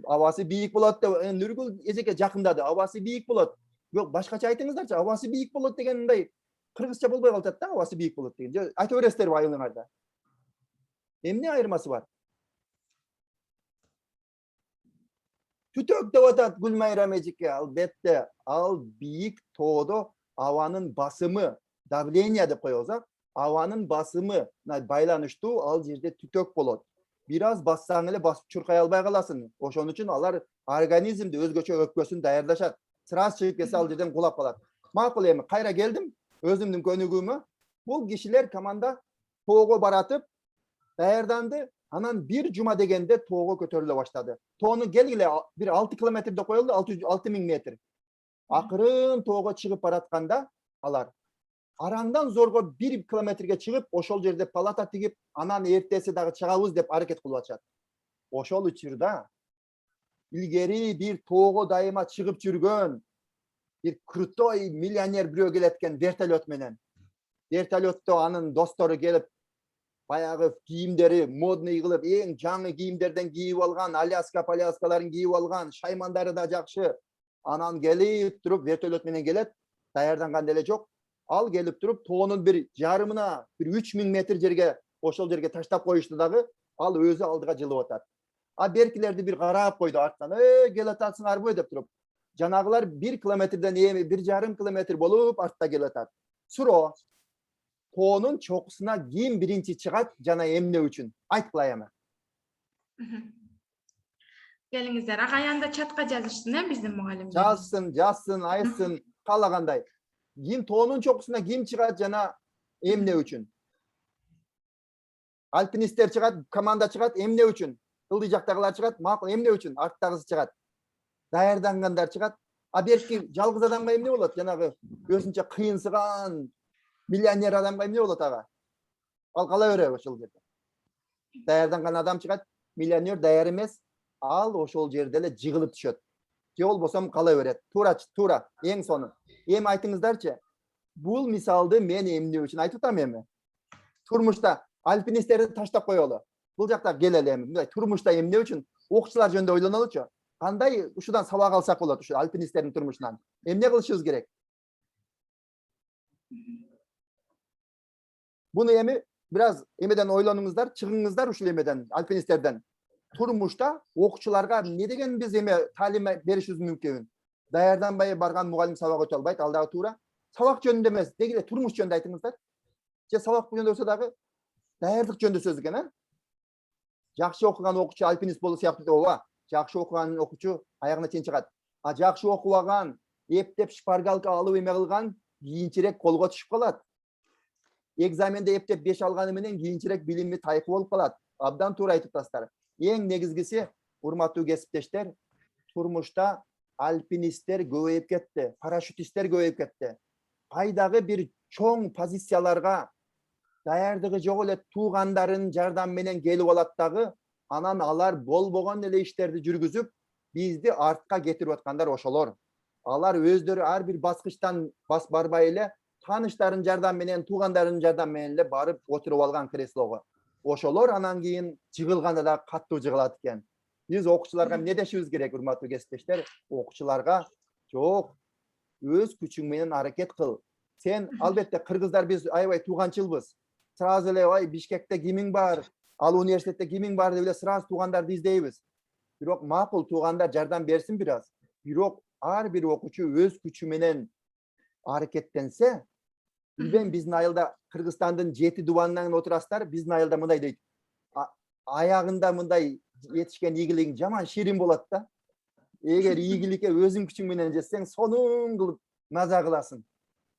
абасы бийик болот деп, Нургул эжеке жакындады, абасы бийик болот. Жок, башкача айтыңыздарчы, абасы бийик болот деген мындай кыргызча болбой калат да, абасы бийик болот деген. Айта бересиздерби айылыңарда? Эмне айырмасы бар? Түтөк деп атат Гүлмайрам эжеке, албетте, ал бийик тоодо абанын басымы, давление деп коебуз, абанын басымы байланыштуу, ал жерде түтөк болот. Бир аз бассаң эле басып чуркай албай каласың. Ошон үчүн алар организмди өзгөчө өпкөсүн даярдашат. Сразу чыгып кетсе ал жерден кулап калат. Макул, эми кайра келдим. Өзүмдүн көнүгүүмө. Бул кишилер команда тоого баратып, даярданды. Анан бир жума дегенде тоого көтөрүлө баштады. Тоону келгиле бир 6 километрде коелду, 6000 метр. Акырын тоого чыгып баратканда алар арандан зорго 1 километрге чыгып, ошол жерде палата тигип, анан эртеси дагы чыгабыз деп аракет кылып атышат. Ошол учурда илгери бир тоого дайыма чыгып жүргөн бир крутой миллионер бирөө келет экен вертолет менен. Вертолетто анын достору келип, баягы кийимдери модный кылып, эң жаңы кийимдерден кийип алган, аляскаларын кийип алган, шаймандары да жакшы. Анан келип туруп вертолет менен келет, даярданган деле жок. Ал келип туруп тоонун бир жарымына, бир 3000 метр жерге, ошол жерге таштап коюшту дагы, ал өзү алдыга жылып атат. А беркилерди бир карап койду арттан, келе атасыңарбы деп туруп. Janagılar 1 kilometrden emi 1,5 kilometr bolup artta kelatat. Suro toonun çokusuna kim birinci çıgat jana emne üçün? Aytplayama. Gelingizler, agayanda chatga жазышсын, биздин мугалимдер. Жазсын, айтсын, каалагандай. Kim toonun çokusuna kim çıgat jana emne üçün? Alpinistler çıgat, komanda çıgat emne üçün? Ылдый жактагылар чыгат, макул эмне үчүн? Арттагысы чыгат. Даярдангандар чыгат. А берки жалгыз адамга эмне болот? Жанагы өзүнчө кыйынсыган миллионер адамга эмне болот ага? Ал кала береби ошол жерде. Даярданган адам чыгат, миллионер даяр эмес, ал ошол жерде эле жыгылып түшөт. Же болбосо кала берет. Туура, эң сону. Эми айтыңыздарчы, бул мисалды мен эмне үчүн айтып атам эми? Турмушта альпинисттерди таштап коелу. Бул жакта келели эми. Мындай турмушта эмне үчүн окуучулар жөнүндө ойлонолучу. Кандай ушудан сабак алсак болот ушу альпинисттердин турмушунан? Эмне кылышыбыз керек? Буну эми biraz эмеден ойлонуңуздар, чыгыңыздар ушул эмеден, альпинисттерден. Турмушта окуучуларга не деген биз эме таалим беришибиз мүмкүн? Даярданбай барган мугалим сабак өтө албайт, ал дагы туура. Сабак жөнүндө эмес, деги эле турмуш жөнүндө айтыңыздар. Же сабак жөнүндө болсо дагы даярдык жөнүндө сөз экен, а? Жакшы окуган окуучу альпинист болуу сыяктуу деп ооба. Жакшы окуган окуучу аягына чейин чыгат. А жакшы окубаган, эптеп шпаргалка алып эме кылган кийинчерээк колго түшүп калат. Экзаменде эптеп 5 алганы менен кийинчерээк билими тайкы болуп калат. Абдан туура айтып атасыздар. Эң негизгиси, урматтуу кесиптештер, турмушта альпинисттер көбөйүп кетти, парашютисттер көбөйүп кетти. Кайдагы бир чоң позицияларга даярдыгы жок эле туугандарын жардам менен келип алат дагы, анан алар болбогон эле иштерди жүргүзүп, бизди артка кетирип аткандар ошолор. Алар өздөрү ар бир баскычтан барбай эле тааныштарын жардам менен, туугандарын жардам менен эле барып отуруп алган креслого. Ошолор анан кийин жыгылганда да каттуу жыгылат экен. Биз окуучуларга эмне дешибиз керек, урматтуу кесиптештер? Окуучуларга жок, өз күчүң менен аракет кыл. Сен албетте кыргыздар биз аябай тууганчылбыз. Сразу эле ой Бишкекте кимиң бар, ал университетте кимиң бар деп эле сразу туугандарды издейбиз. Бирок макул туугандар жардам берсин бираз. Бирок ар бир окуучу өз күчү менен аракеттенсе, билбейм биздин айылда Кыргызстандын 7 дубанынан отурасыздар, биздин айылда мындай дейт. Аягында мындай жетишкен ийгилигиң жаман ширин болот да. Эгер ийгиликке өзүң күчүң менен жетсең, сонун кылып маза кыласың.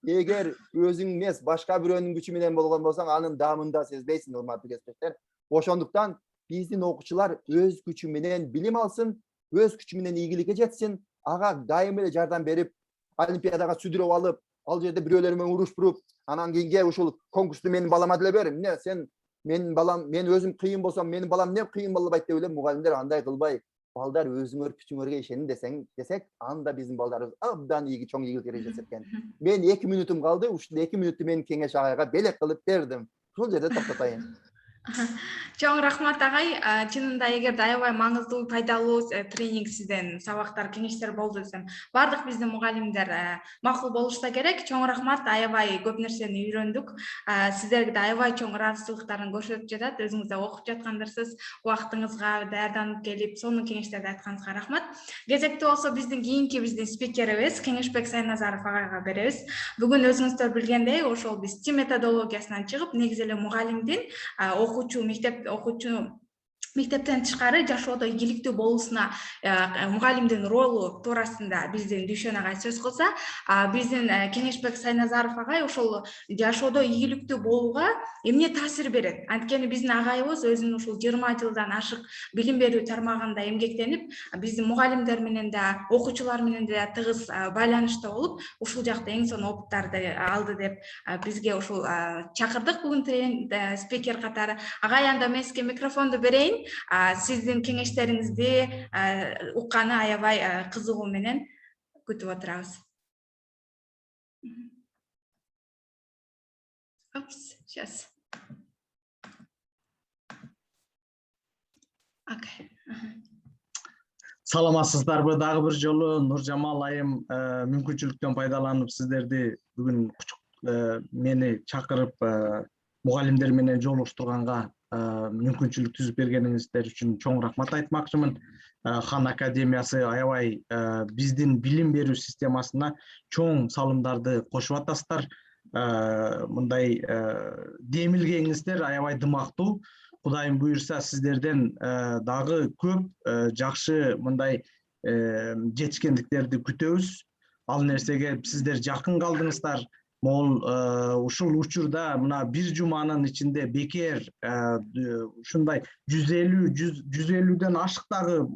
Эгер өзүң эмес, башка бирөөнүн күчү менен болгон болсоң, анын даамын да сезбейсиң, урматтуу кесиптештер. Ошондуктан биздин окуучулар өз күчү менен билим алсын, өз күчү менен ийгиликке жетсин, ага дайым эле жардам берип, олимпиадага сүдүрүп алып, ал жерде бирөөлөр менен урушуп, анан кийинге ушул конкурсту менин балама деле бер. Эмне сен менин балам, мен өзүм кыйын болсом, менин балам эмне кыйын болбойт деп эле мугалимдер андай кылбай, балдар өзүңөр күчүңөргө ишенин десек, анда биздин балдарыбыз абдан чоң ийгиликке жетет экен. Мен 2 минутум калды, ушул 2 минутты мен кеңеш агайга белек кылып бердим. Ушул жерде токтотайын. Чоң рахмат агай. Чынында эгерде аябай маңыздуу, пайдалуу тренинг сизден сабактар, кеңештер болду десем, бардык биздин мугалимдер макул болушса керек. Чоң рахмат, аябай көп нерсени үйрөндүк. Сиздерге да аябай чоң ыраазычылыктарын көрсөтүп жатат. Өзүңүз да окуп жаткандарсыз, убактыңызга даярданып келип, сонун кеңештерди айтканыңызга рахмат. Кезекте болсо биздин кийинки спикерибиз Кеңешбек Сайназаров агайга беребиз. Бүгүн өзүңүздөр билгендей, ошол биз ТИМ методологиясынан чыгып, негизи эле мугалимдин мектептен тышкары жашоодо ийгиликтүү болуусуна мугалимдин ролу туурасында биздин Дүйшөн агай сөз кылса, биздин Кеңешбек Сайназаров агай ошол жашоодо ийгиликтүү болууга эмне таасир берет? Анткени биздин агайыбыз өзүнүн ушул 20 жылдан ашык билим берүү тармагында эмгектенип, биздин мугалимдер менен да, окуучулар менен да тыгыз байланышта болуп, ушул жакта эң сонун опыттарды алды деп бизге ушул чакырдык бүгүн спикер катары. Агай, анда мен сизге микрофонду берейин. Сиздин кеңештериңизди укканы аябай кызыгуу менен күтүп отурабыз. Сейчас. Саламатсыздарбы? Дагы бир жолу Нуржамал айым мүмкүнчүлүктөн пайдаланып сиздерди бүгүн мени чакырып мугалимдер менен жолугуштурганга мүмкүнчүлүк түзүп бергениңиздер үчүн чоң рахмат айтмакчымын. Хан Академиясы аябай биздин билим берүү системасына чоң салымдарды кошуп атасыздар. Мындай демилгениңиздер аябай дымактуу. Кудайым буюрса сиздерден дагы көп жакшы мындай жетишкендиктерди күтөбүз. Ал нерсеге сиздер жакын калдыңыздар. Могул ушул учурда мына бир жуманын ичинде бекер ушундай 150ден ашык дагы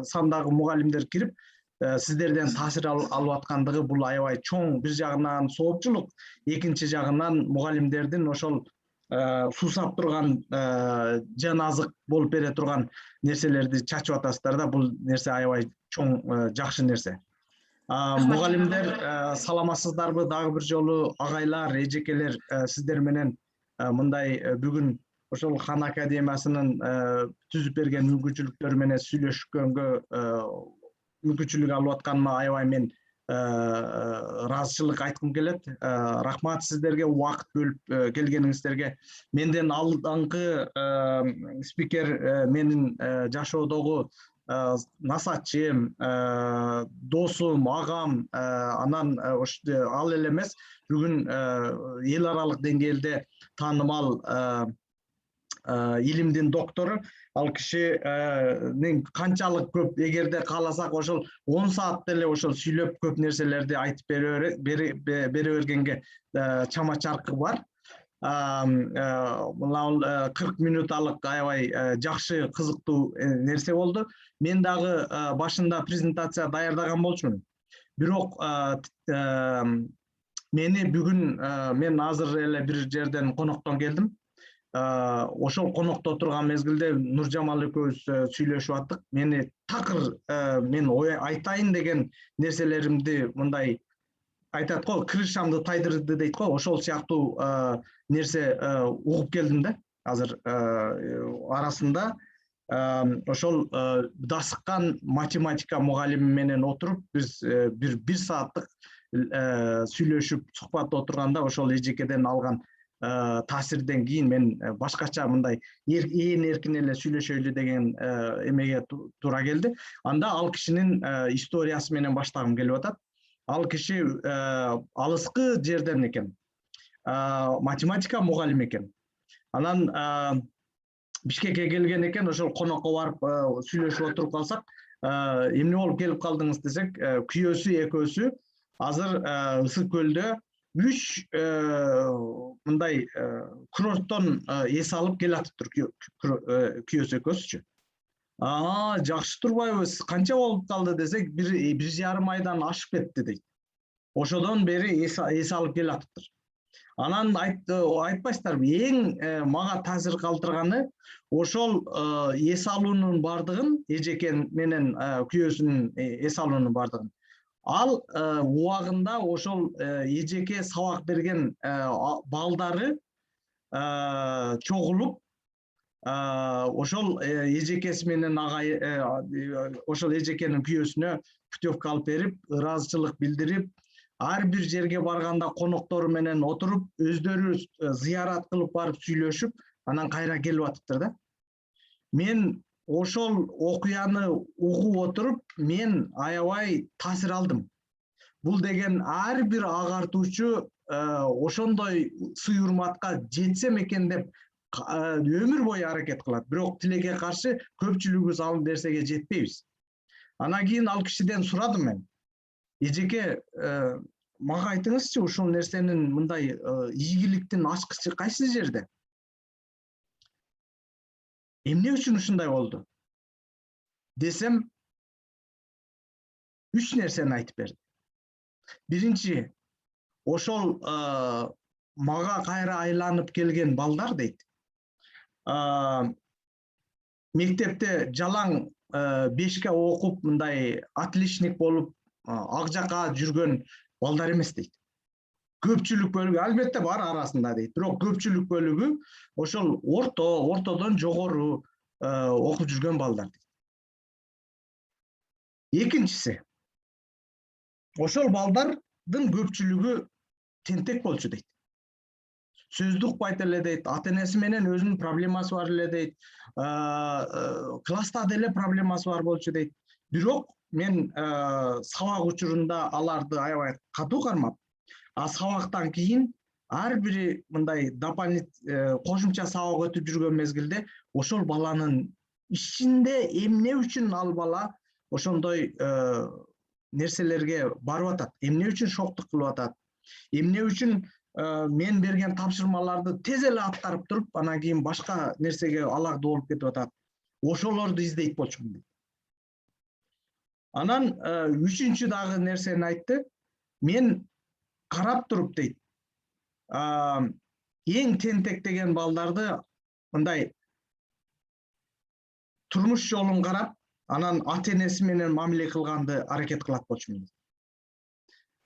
сандагы мугалимдер кирип сиздерден таасир алып аткандыгы бул аябай чоң. Бир жагынан соопчулук, экинчи жагынан мугалимдердин ошол суусап турган жан азык болуп бере турган нерселерди чачып атасыздар да. Бул нерсе аябай чоң жакшы нерсе. Мугалимдер саламатсыздарбы? Дагы бир жолу агайлар, эжекелер, сиздер менен мындай бүгүн ошол Хан Академиясынын түзүп берген мүмкүнчүлүктөрү менен сүйлөшкөнгө мүмкүнчүлүк алып атканыма аябай мен ыраазычылык айткым келет. Рахмат сиздерге, убакыт бөлүп келгениңиздерге. Менден алдыңкы спикер менин жашоодогу насатчым, досум, агам, анан ал эле эмес, бүгүн эл аралык деңгээлде таанымал илимдин доктору. Ал кишинин канчалык көп, эгерде кааласак ошол 10 саат деле ошол сүйлөп көп нерселерди айтып бере бергенге чама чаркы бар. Мына 40 минуталык аябай жакшы, кызыктуу нерсе болду. Мен дагы башында презентация даярдаган болчумун. Бирок мени бүгүн мен азыр эле бир жерден коноктон келдим. Ошол конокто турган мезгилде Нуржамал экөөбүз сүйлөшүп аттык. Мени такыр мен айтайын деген нерселеримди мындай айтат го, крышамды тайдырды дейт го, ошол сыяктуу нерсе угуп келдим да. Азыр арасында ошол дасыккан математика мугалими менен отуруп биз бир сааттык сүйлөшүп сухбатта отурганда ошол эжекеден алган таасирден кийин мен башкача мындай ээн эркин эле сүйлөшөйлү деген эмеге туура келди. Анда ал кишинин историясы менен баштагым келип атат. Ал киши алыскы жерден экен, математика мугалими экен. Анан Бишкекке келген экен, ошол конокко барып сүйлөшүп отуруп калсак, эмне болуп келип калдыңыз десек, күйөөсү экөөсү азыр Ысык көлдө 3 мындай курорттон эс алып келатыптыр күйөөсү экөөсүчү. Жакшы турбайбыз, канча болуп калды десек, 1,5 айдан ашып кетти дейт. Ошодон бери эс алып келатыптыр. Анан айтпайсыздарбы, эң мага таасир калтырганы ошол эс алуунун бардыгын, эжекен менен күйөөсүнүн эс алуунун бардыгын. Ал убагында ошол эжеке сабак берген балдары чогулуп, ошол эжекеси менен ошол эжекенин күйөөсүнө путевка алып берип, ыраазычылык билдирип, ар бир жерге барганда коноктору менен отуруп, өздөрү зыярат кылып барып сүйлөшүп, анан кайра келип атыптыр да. Мен ошол окуяны угуп отуруп, мен аябай таасир алдым. Бул деген ар бир агартуучу ошондой сый урматка жетсем экен деп өмүр бою аракет кылат. Бирок тилекке каршы көпчүлүгүбүз ал нерсеге жетпейбиз. Анан кийин ал кишиден сурадым мен. Эжеке, мага айтыңызчы, ушул нерсенин мындай ийгиликтин ачкычы кайсы жерде? Эмне үчүн ушундай болду? Десем, 3 нерсени айтып берди. Биринчи, ошол мага кайра айланып келген балдар дейт. Мектепте жалаң бешке окуп, мындай отличник болуп, ак жака жүргөн балдар эмес дейт. Көпчүлүк бөлүгү албетте бар арасында дейт, бирок көпчүлүк бөлүгү ошол ортодон жогору окуп жүргөн балдар дейт. Экинчиси, ошол балдардын көпчүлүгү тентек болчу дейт. сөздү укпайт эле дейт, ата энеси менен өзүнүн проблемасы бар эле дейт, класста деле проблемасы бар болчу дейт. Бирок мен сабак учурунда аларды аябай катуу кармап, сабактан кийин ар бири мындай кошумча сабак өтүп жүргөн мезгилде ошол баланын ичинде эмне үчүн ал бала ошондой нерселерге барып атат, эмне үчүн шоктук кылып атат, эмне үчүн мен берген тапшырмаларды тез эле аткарып туруп, анан кийин башка нерсеге аларды болуп кетип атат. Ошолорду издейт болчумун дейт. Анан үчүнчү дагы нерсени айтты. Мен карап туруп дейт, эң тентек деген балдарды мындай турмуш жолун карап, анан ата энеси менен мамиле кылганды аракет кылат болчумун.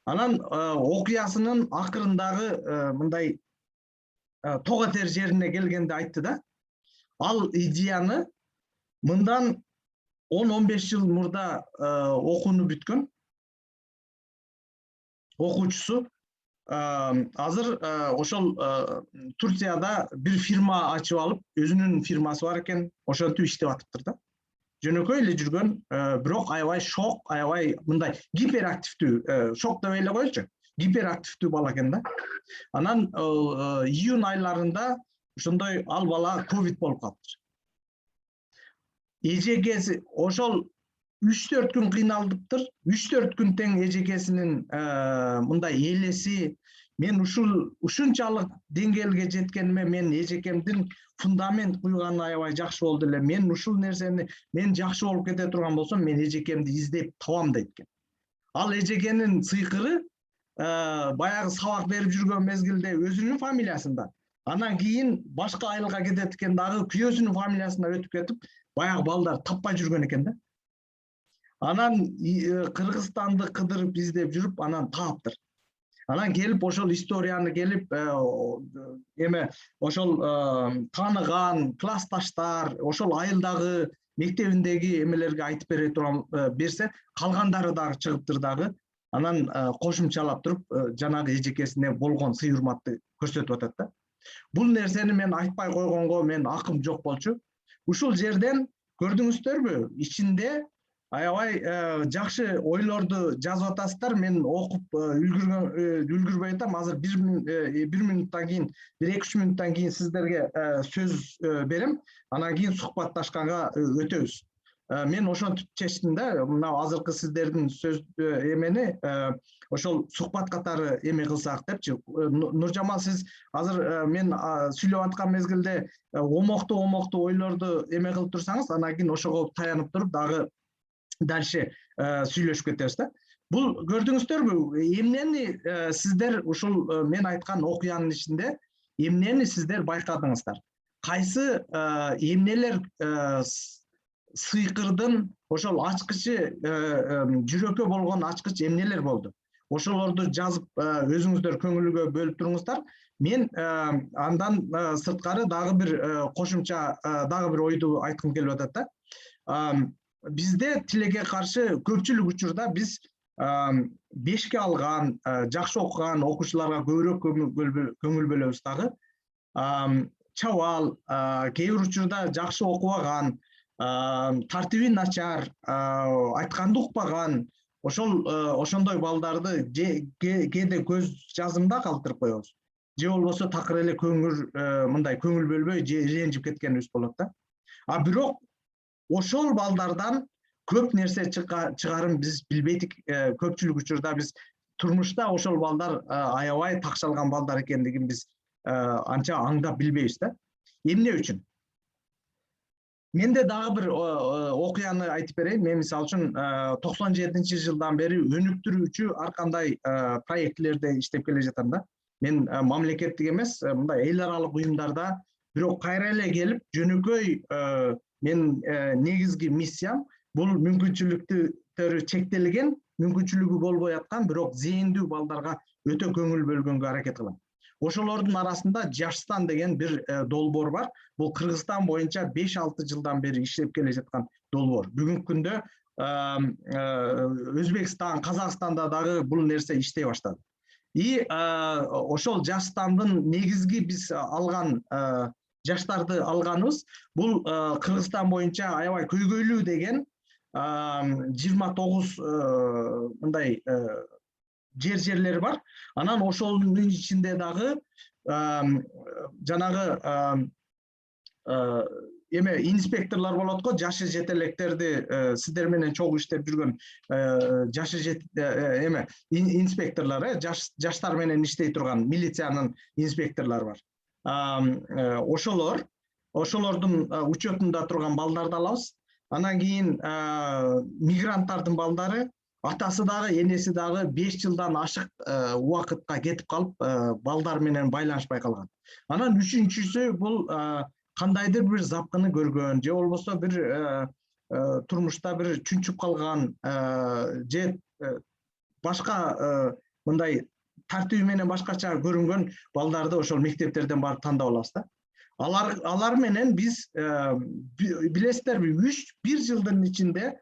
Анан окуясынын акырындагы мындай тоо этер жерине келгенде айтты да, ал идеяны мындан 10-15 жыл мурда окууну бүткөн окуучусу азыр ошол Турцияда бир фирма ачып алып, өзүнүн фирмасы бар экен, ошентип иштеп атыптыр да. Жөнөкөй эле жүргөн, бирок аябай шок, аябай мындай гиперактивдүү, шок деп эле коелучу, гиперактивдүү бала экен да. Анан июнь айларында ошондой ал бала ковид болуп калыптыр. Эжекеси ошол 3-4 күн кыйналдыптыр. 3-4 күн тең эжекесинин мындай элеси, мен ушунчалык деңгээлге жеткениме мен эжекемдин фундамент куйганы аябай жакшы болду эле. Мен ушул нерсени мен жакшы болуп кете турган болсом, мен эжекемди издеп табам дейт экен. Ал эжекенин сыйкыры баягы сабак берип жүргөн мезгилде өзүнүн фамилиясында, анан кийин башка айылга кетет экен дагы күйөөсүнүн фамилиясына өтүп кетип, баягы балдар таппай жүргөн экен да. Анан Кыргызстанды кыдырып издеп жүрүп, анан таптыр. Анан келип ошол историяны келип ошол тааныган классташтар, ошол айылдагы мектебиндеги эмелерге айтып бере турган берсе, калгандары дагы чыгыптыр дагы. Анан кошумчалап туруп жанагы эжекесине болгон сый урматты көрсөтүп атат да. Бул нерсени мен айтпай койгонго мен акым жок болчу. Ушул жерден көрдүңүздөрбү? Ичинде аябай жакшы ойлорду жазып атасыздар. Мен окуп үлгүрбөй атам. Азыр 1 мүнөттөн кийин, 1-2 мүнөттөн кийин сиздерге сөз берем. Анан кийин сухбатташканга өтөбүз. Мен ошентип чечтим да, мына азыркы сиздердин сөз эмени ошол сухбат катары эме кылсак депчи. Нуржамал, сиз азыр мен сүйлөп аткан мезгилде омоктуу ойлорду эме кылып турсаңыз, анан кийин ошого таянып туруп дагы дальше сүйлөшүп кетебиз да. Бул көрдүңүздөрбү, эмнени сиздер ушул мен айткан окуянын ичинде эмнени сиздер байкадыңыздар? Кайсы эмнелер сыйкырдын ошол ачкычы, жүрөккө болгон ачкыч эмнелер болду? Ошолорду жазып өзүңүздөр көңүлгө бөлүп туруңуздар. Мен андан сырткары дагы бир кошумча дагы бир ойду айткым келип атат да. Бизде тилекке каршы көпчүлүк учурда биз бешке алган, жакшы окуган окуучуларга көбүрөөк көңүл бөлөбүз дагы. Чабал, кээ бир учурда жакшы окубаган, тартиби начар, айтканды укпаган, ошондой балдарды кээде көз жазымда калтырып коебуз. Же болбосо такыр эле мындай көңүл бөлбөй, же ренжип кеткенибиз болот да. Бирок ошол балдардан көп нерсе чыгарын биз билбейдик. Көпчүлүк учурда биз турмушта ошол балдар аябай такшалган балдар экендигин биз анча аңдап билбейбиз да. Эмне үчүн? Менде дагы бир окуяны айтып берейин. Мен мисалы үчүн 97-жылдан бери өнүктүрүүчү ар кандай проектлерде иштеп келе жатам да. Мен мамлекеттик эмес, мындай эл аралык уюмдарда, бирок кайра эле келип жөнөкөй мен негизги миссиям бул мүмкүнчүлүктөрү чектелген, мүмкүнчүлүгү болбой аткан, бирок зээндүү балдарга өтө көңүл бөлгөнгө аракет кылам. Ошолордун арасында Жашстан деген бир долбоор бар. Бул Кыргызстан боюнча 5-6 жылдан бери иштеп келе жаткан долбоор. Бүгүнкү күндө Өзбекстан, Казакстанда дагы бул нерсе иштей баштады. И ошол жаштардын негизги биз алган жаштарды алганыбыз бул Кыргызстан боюнча аябай көйгөйлүү деген 29 мындай жерлери бар. Анан ошонун ичинде дагы жанагы инспекторлор болот го, жашы жетелектерди сиздер менен чогуу иштеп жүргөн жашы инспекторлор, жаштар менен иштей турган милициянын инспекторлору бар. Ошолордун учетунда турган балдарды алабыз. Анан кийин мигранттардын балдары, атасы дагы, энеси дагы 5 жылдан ашык убакытка кетип калып, балдар менен байланышпай калган. Анан үчүнчүсү бул кандайдыр бир запкыны көргөн, же болбосо бир турмушта бир чүнчүп калган, же башка мындай тартиби менен башкача көрүнгөн балдарды ошол мектептерден барып тандап алабыз да. Алар менен биз билесиздерби, 1 жылдын ичинде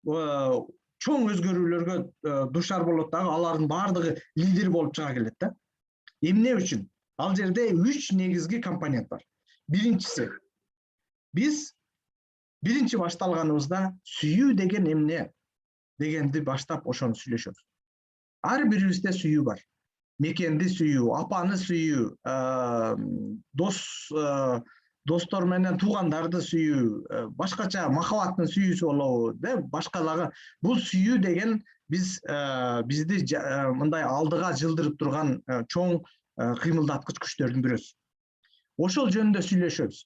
чоң өзгөрүүлөргө душар болот дагы, алардын баардыгы лидер болуп чыга келет да. Эмне үчүн? Ал жерде 3 негизги компонент бар. Биринчиси, биз биринчи башталганыбызда сүйүү деген эмне дегенди баштап ошону сүйлөшөбүз. Ар бирибизде сүйүү бар. Мекенди сүйүү, апаны сүйүү, достор менен туугандарды сүйүү, башкача махабаттын сүйүүсү болобу, башка дагы. Бул сүйүү деген бизди мындай алдыга жылдырып турган чоң кыймылдаткыч күчтөрдүн бирөөсү. Ошол жөнүндө сүйлөшөбүз.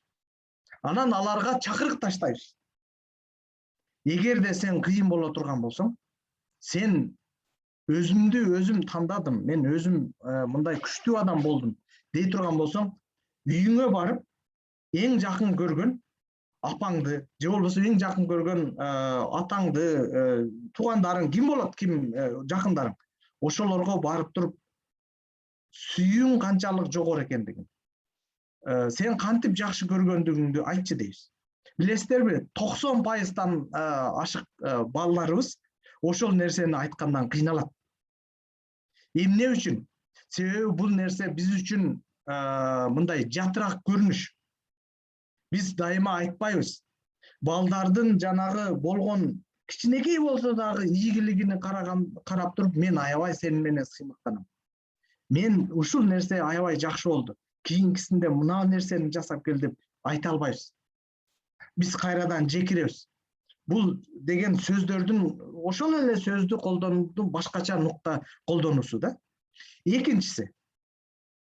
Анан аларга чакырык таштайбыз. Эгерде сен кыйын боло турган болсоң, сен өзүмдү өзүм тандадым, мен өзүм мындай күчтүү адам болдум дей турган болсоң, үйүңө барып, эң жакын көргөн апаңды, же болбосо эң жакын көргөн атаңды, туугандарың, ким болот, ким жакындарың, ошолорго барып туруп сүйүүң канчалык жогору экендигин, сен кантип жакшы көргөндүгүңдү айтчы дейбиз. Билесиздерби, 90%-тан ашык балдарыбыз ошол нерсени айткандан кыйналат. Эмне үчүн? Себеби бул нерсе биз үчүн мындай жатыраак көрүнүш. Биз дайыма айтпайбыз. Балдардын жанагы болгон кичинекей болсо дагы ийгилигине карап туруп, мен аябай сени менен сыймыктанам. Мен ушул нерсе аябай жакшы болду. Кийинкисинде мына нерсени жасап кел деп айта албайбыз. Биз кайрадан жекиребиз. Бул деген сөздөрдүн, ошол эле сөздү колдонуудун башкача нукта колдонуусу да. Экинчиси,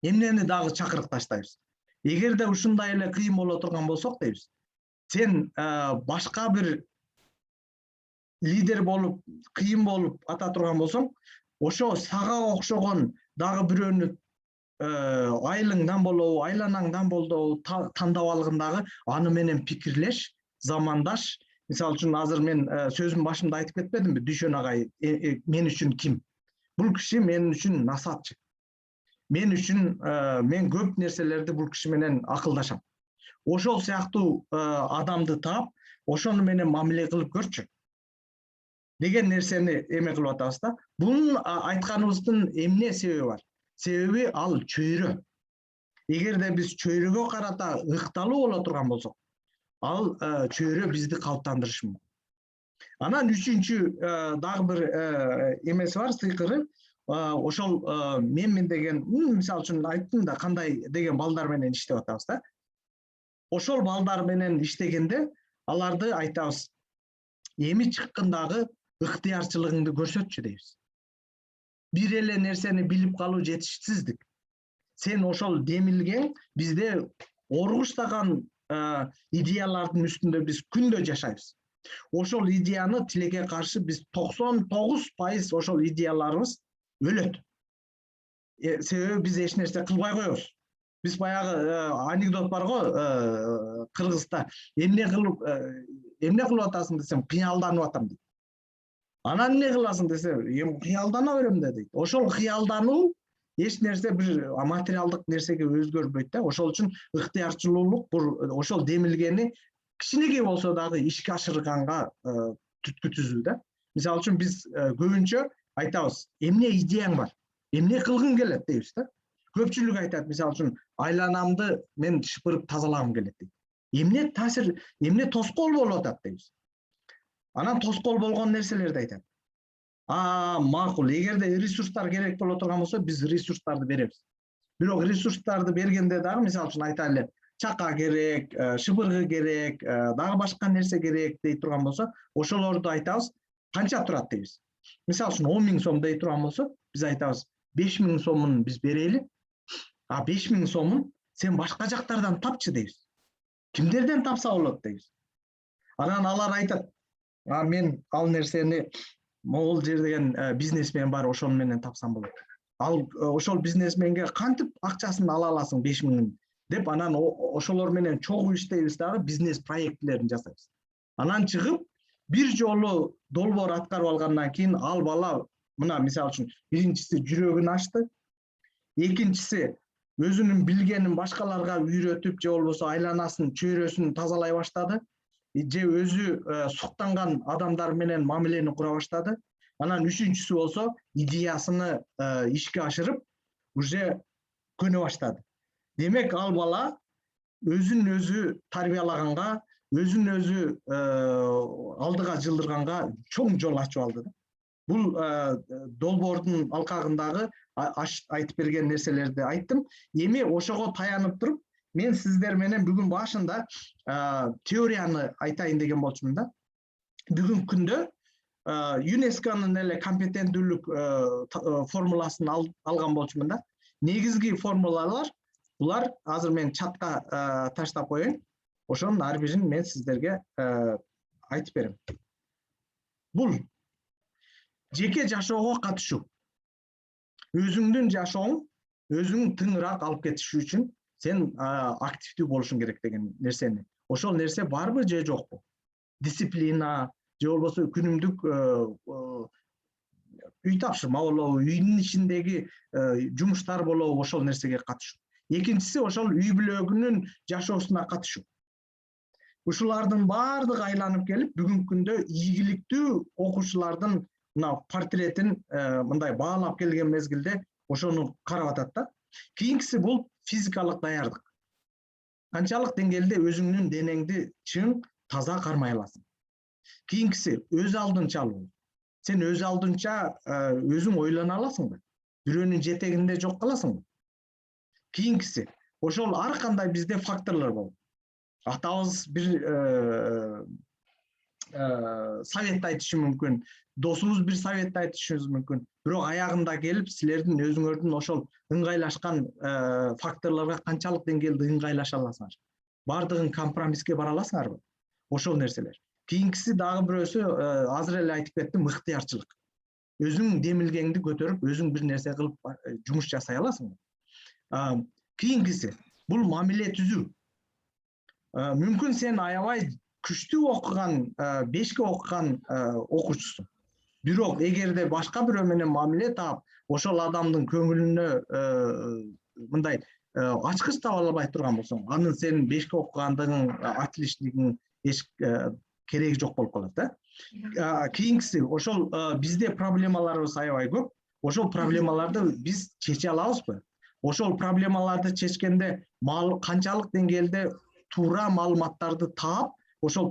эмнени дагы чакырык таштайбыз. Эгерде ушундай эле кыйын боло турган болсок дейбиз, сен башка бир лидер болуп, кыйын болуп ата турган болсоң, ошо сага окшогон дагы бирөөнү айылыңдан болобу, айланаңдан болобу тандап алгындагы, аны менен пикирлеш, замандаш. Мисалы үчүн азыр мен сөзүм башымда айтып кетпедимби? Дүйшөн агай мен үчүн ким? Бул киши мен үчүн насаатчы. Мен үчүн мен көп нерселерди бул киши менен акылдашам. Ошол сыяктуу адамды таап, ошону менен мамиле кылып көрчү деген нерсени эме кылып атабыз да. Бунун айтканыбыздын эмне себеби бар? Себеби ал чөйрө. Эгерде биз чөйрөгө карата ыкталуу боло турган болсок, ал чөйрө бизди калыптандырышы мүмкүн. Анан үчүнчү дагы бир эмеси бар, сыйкыры. Ошол менмин деген, мисалы үчүн айттым да, кандай деген балдар менен иштеп атабыз да. Ошол балдар менен иштегенде аларды айтабыз, эми чыккандагы ыктыярчылыгыңды көрсөтчү дейбиз. Бир эле нерсени билип калуу жетишсиздик. Сен ошол демилген, бизде оргуштаган идеялардын үстүндө биз күндө жашайбыз. Ошол идеяны тилекке каршы биз 99% ошол идеяларыбыз өлөт. Себеби биз эч нерсе кылбай коебуз. Биз баягы анекдот бар го Кыргызда, эмне кылып атасың десем, кыялданып атам дейт. Анан эмне кыласың десе, эми кыялдана берем да дейт. Ошол кыялдануу эч нерсе бир материалдык нерсеге өзгөрбөйт да. Ошол үчүн ыктыярчылуулук ошол демилгени кичинекей болсо дагы ишке ашырганга түрткү түзүү да. Мисалы үчүн биз көбүнчө айтабыз, эмне идеяң бар? эмне кылгым келет дейбиз да. Көпчүлүк айтат, мисалы үчүн айланамды мен шыпырып тазалагым келет дейт. Эмне тоскоол болуп атат дейбиз. Анан тоскоол болгон нерселерди айтат. Макул, эгерде ресурстар керек боло турган болсо, биз ресурстарды беребиз. Бирок ресурстарды бергенде дагы, мисалы үчүн айтайлы, чака керек, шыбыргы керек, дагы башка нерсе керек дей турган болсо, ошолорду айтабыз, канча турат дейбиз. Мисалы үчүн 10 000 сом дей турган болсо, биз айтабыз, 5 000 сомун биз берели. 5 000 сомун сен башка жактардан тапчы дейбиз. Кимдерден тапса болот дейбиз. Анан алар айтат, мен ал нерсени могул жер деген бизнесмен бар, ошол менен тапсам болот. Ал ошол бизнесменге кантип акчасын ала аласың 5 000 деп, анан ошолор менен чогуу иштейбиз дагы, бизнес проектлерин жасайбыз. Анан чыгып бир жолу долбоор аткарып алгандан кийин ал бала мына мисалы үчүн биринчиси жүрөгүн ачты, экинчиси өзүнүн билгенин башкаларга үйрөтүп, же болбосо айланасын, чөйрөсүн тазалай баштады, же өзү суктанган адамдар менен мамилени кура баштады. Анан үчүнчүсү болсо идеясыны ишке ашырып, уже көнө баштады. Демек ал бала өзүн өзү тарбиялаганга, өзүн өзү алдыга жылдырганга чоң жол ачып алды да. Бул долбоордун алкагындагы айтып берген нерселерди айттым. Эми ошого таянып туруп, мен сиздер менен бүгүн башында теорияны айтайын деген болчумун да. Бүгүнкү күндө ЮНЕСКОнун эле компетенттүүлүк формуласын алган болчумун да. Негизги формулалар булар, азыр мен чатка таштап коеюн. Ошонун ар бирин мен сиздерге айтып берем. Бул жеке жашоого катышуу. Өзүңдүн жашооң өзүң тыңыраак алып кетиш үчүн сен активдүү болушуң керек деген нерсени. Ошол нерсе барбы же жокпу? Дисциплина, же болбосо күнүмдүк үй тапшырма болобу, үйдүн ичиндеги жумуштар болобу, ошол нерсеге катышуу. Экинчиси ошол үй бүлөгүнүн жашоосуна катышуу. Ушулардын баардыгы айланып келип, бүгүнкү күндө ийгиликтүү окуучулардын мына портретин мындай баалап келген мезгилде ошону карап атат да. Кийинкиси бул физикалык даярдык. Канчалык деңгээлде өзүңдүн денеңди чың, таза кармай аласың. Кийинкиси өз алдынчалуу. Сен өз алдынча өзүң ойлоно аласыңбы? Бирөөнүн жетегинде жок каласыңбы? Кийинкиси ошол ар кандай бизде факторлор болот. Атабыз бир совет айтышы мүмкүн, досубуз бир совет айтышы мүмкүн. Бирок аягында келип, силердин өзүңөрдүн ошол ыңгайлашкан факторлорго канчалык деңгээлде ыңгайлаша аласыңар? Бардыгын компромисске бара аласыңарбы? Ошол нерселер. Кийинкиси дагы бирөөсү азыр эле айтып кеттим, ыктыярчылык. Өзүң демилгеңди көтөрүп, өзүң бир нерсе кылып жумуш жасай аласыңбы? Кийинкиси бул мамиле түзүү. Мүмкүн сен аябай күчтүү окуган, 5ке окуган окуучусуң. Бирок эгерде башка бирөө менен мамиле таап, ошол адамдын көңүлүнө мындай ачкыч таба албай турган болсоң, анын сенин 5ке окугандыгың, отличниктин эч кереги жок болуп калат да. Кийинкиси ошол бизде проблемаларыбыз аябай көп. Ошол проблемаларды биз чече алабызбы? Ошол проблемаларды чечкенде канчалык деңгээлде туура маалыматтарды таап, ошол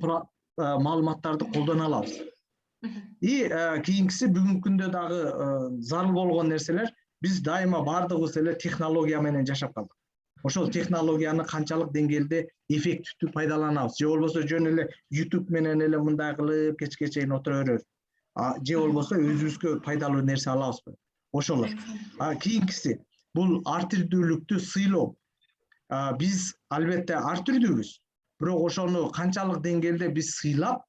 маалыматтарды колдоно алабыз. Кийинкиси бүгүнкү күндө дагы зарыл болгон нерселер, биз дайыма бардыгыбыз эле технология менен жашап калдык. Ошол технологияны канчалык деңгээлде эффективдүү пайдаланабыз, же болбосо жөн эле YouTube менен эле мындай кылып кечке чейин отура беребиз. Же болбосо өзүбүзгө пайдалуу нерсе алабызбы? Ошолор. Кийинкиси бул ар түрдүүлүктү сыйлоо. Биз албетте ар түрдүүбүз. Бирок ошону канчалык деңгээлде биз сыйлап,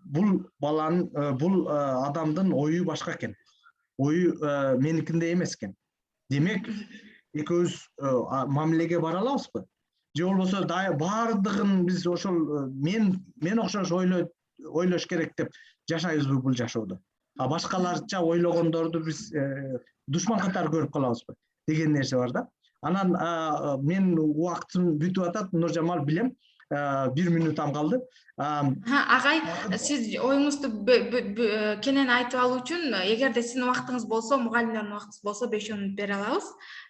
бул баланын, бул адамдын ою башка экен. Ою меникиндей эмес экен. Демек, экөөбүз мамилеге бара алабызбы? Же болбосо бардыгын биз ошол мен окшош ойлош керек деп жашайбызбы бул жашоодо? Башкаларча ойлогондорду биз душман катары көрүп калабызбы деген нерсе бар да. Анан мен убактым бүтүп атат, Нуржамал, билем. 1 мүнөтам калды. Агай, сиз оюңузду кенен айтып алуу үчүн, эгерде сиздин убактыңыз болсо, мугалимдердин убактысы болсо 5 мүнөт бере алабыз.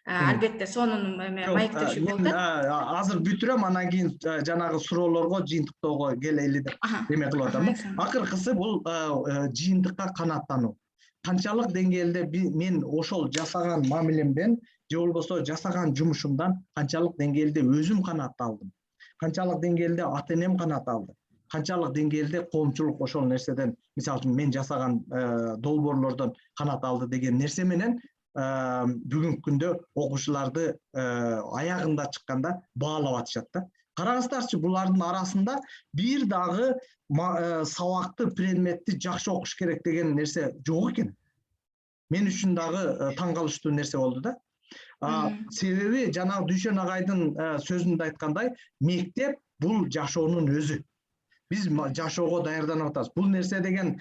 Албетте сонун маектешүү болуп атат. Азыр бүтүрөм, анан кийин жанагы суроолорго, жыйынтыктоого келели деп эме кылып атам. Акыркысы бул жыйынтыкка канааттануу. Канчалык деңгээлде мен ошол жасаган мамилемден же болбосо жасаган жумушумдан канчалык деңгээлде өзүм канаат алдым, канчалык деңгээлде ата-энем канаат алды, канчалык деңгээлде коомчулук ошол нерседен, мисалы үчүн мен жасаган долбоорлордон канаат алды деген нерсе менен бүгүнкү күндө окуучуларды аягында чыкканда баалап атышат да. Караңыздарчы, булардын арасында бир дагы сабакты, предметти жакшы окуш керек деген нерсе жок экен. Мен үчүн дагы таң калыштуу нерсе болду да. Себеби жанагы Дүйшөн агайдын сөзүндө айткандай, мектеп бул жашоонун өзү. Биз жашоого даярданып атабыз. Бул нерсе деген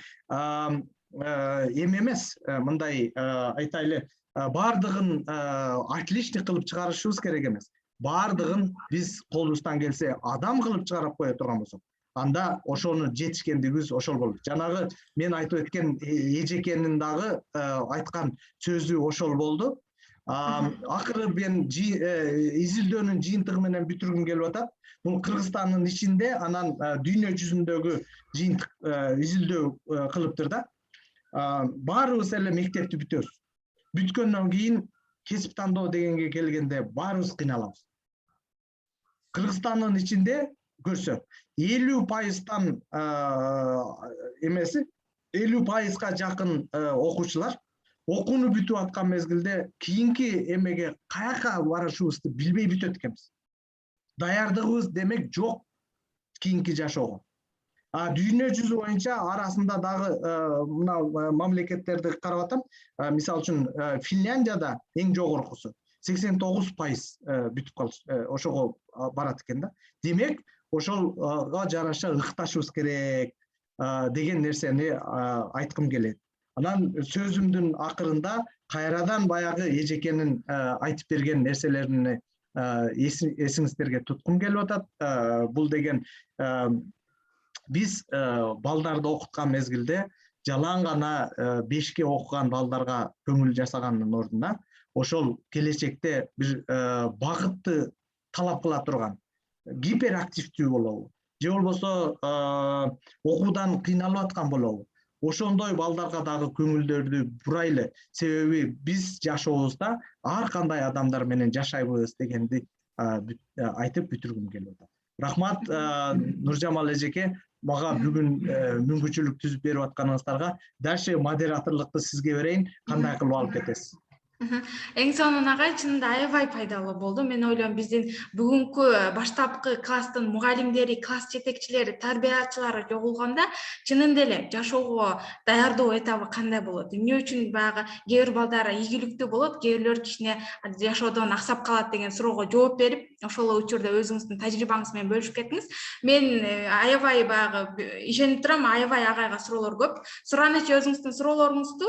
эме эмес, мындай айтайлы, бардыгын отлично кылып чыгарышыбыз керек эмес. Бардыгын биз колубуздан келсе адам кылып чыгарып кое турган болсок, анда ошону жетишкендигибиз ошол болот. Жанагы мен айтып өткөн эжекенин дагы айткан сөзү ошол болду. Акыры мен изилдөөнүн жыйынтыгы менен бүтүргүм келип атат. Бул Кыргызстандын ичинде, анан дүйнө жүзүндөгү жыйынтык изилдөө кылыптыр да. Баарыбыз эле мектепти бүтөбүз. Бүткөндөн кийин кесип тандоо дегенге келгенде баарыбыз кыйналабыз. Кыргызстандын ичинде көрсө 50%тан эмеси 50%га жакын окуучулар окууну бүтүп аткан мезгилде кийинки эмеге каяка барышыбызды билбей бүтөт экенбиз. Даярдыгыбыз демек жок кийинки жашоого. Дүйнө жүзү боюнча арасында дагы мына мамлекеттерди карап атам. Мисалы үчүн Финляндияда эң жогоркусу 89% бүтүп калыш, ошого барат экен да. Демек, ошолго жараша ыкташыбыз керек деген нерсени айткым келет. Анан сөзүмдүн акырында кайрадан баягы эжекенин айтып берген нерселерини эсиңиздерге туткум келип атат. Бул деген биз балдарды окуткан мезгилде жалаң гана 5ке окуган балдарга көңүл жасаганын ордуна ошол келечекте бир багытты талап кыла турган, гиперактивдүү болобу, же болбосо окуудан кыйналып аткан болобу, ошондой балдарга дагы көңүлдөрдү бурайлы. Себеби биз жашообузда ар кандай адамдар менен жашайбыз дегенди айтып бүтүргүм келип атат. Рахмат Нуржамал эжеке, мага бүгүн мүмкүнчүлүк түзүп берип атканыңыздарга. Дальше модераторлукту сизге берейин, кандай кылып алып кетесиз? Эң сонун агай, чынында аябай пайдалуу болду. Мен ойлойм, биздин бүгүнкү баштапкы класстын мугалимдери, класс жетекчилери, тарбиячылары жогулганда, чынында эле жашоого даярдоо этабы кандай болот? Эмне үчүн баягы кээ бир балдар ийгиликтүү болот, кээ бирлер кичине жашоодон аксап калат деген суроого жооп берип, ошол учурда өзүңүздүн тажрыйбаңыз менен бөлүшүп кетиңиз. Мен аябай баягы ишенип турам, аябай агайга суроолор көп. Сураныч өзүңүздүн суроолоруңузду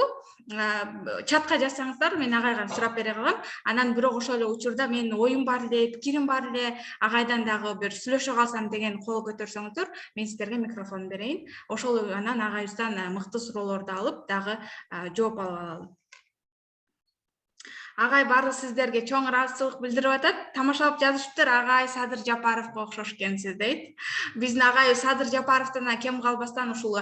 чатка жазсаңыздар, мен агайга сурап бере калам. Анан бирок ошол эле учурда менин оюм бар эле, пикирим бар эле, агайдан дагы бир сүйлөшө калсам деген кол көтөрсөңүздөр, мен сиздерге микрофон берейин. Ошол анан агайыбыздан мыкты суроолорду алып, дагы жооп алып алалы. Агай баары сиздерге чоң ыраазычылык билдирип атат. Тамашалап жазышыптыр, агай Садыр Жапаровго окшош экенсиз дейт. Биздин агай Садыр Жапаровдон кем калбастан ушул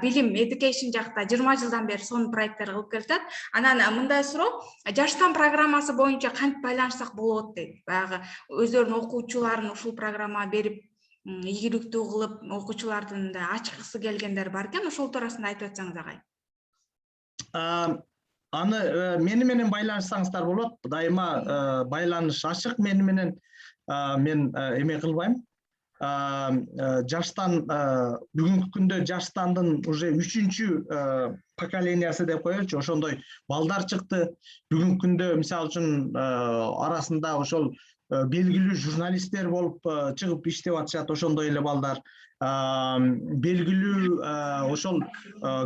билим, education жакта 20 жылдан бери сонун проекттер кылып келатат. Анан мындай суроо, Жаштан программасы боюнча кантип байланышсак болот дейт. Баягы өздөрүнүн окуучуларын ушул программа берип, ийгиликтүү кылып, окуучулардын ачкысы келгендер бар экен. Ошол туурасында айтып атсаңыз агай. Аны мени менен байланышсаңыздар болот. Дайыма байланыш ачык мени менен. Мен эме кылбайм. Жаштан бүгүнкү күндө Жаштандын уже 3-чү поколениясы деп коелучу, ошондой балдар чыкты. Бүгүнкү күндө мисалы үчүн арасында ошол белгилүү журналисттер болуп чыгып иштеп атышат, ошондой эле балдар. Белгилүү ошол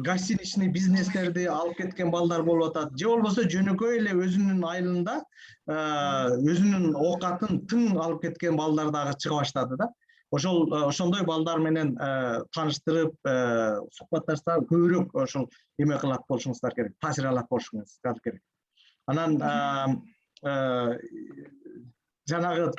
гостиничный бизнестерди алып кеткен балдар болуп атат. Же болбосо жөнөкөй эле өзүнүн айылында өзүнүн оокатын тың алып кеткен балдар дагы чыга баштады да. ошондой балдар менен тааныштырып, сухбатташса көбүрөөк ошол эме кылат болушуңуздар керек, таасир алат болушуңуздар керек. Анан жанагы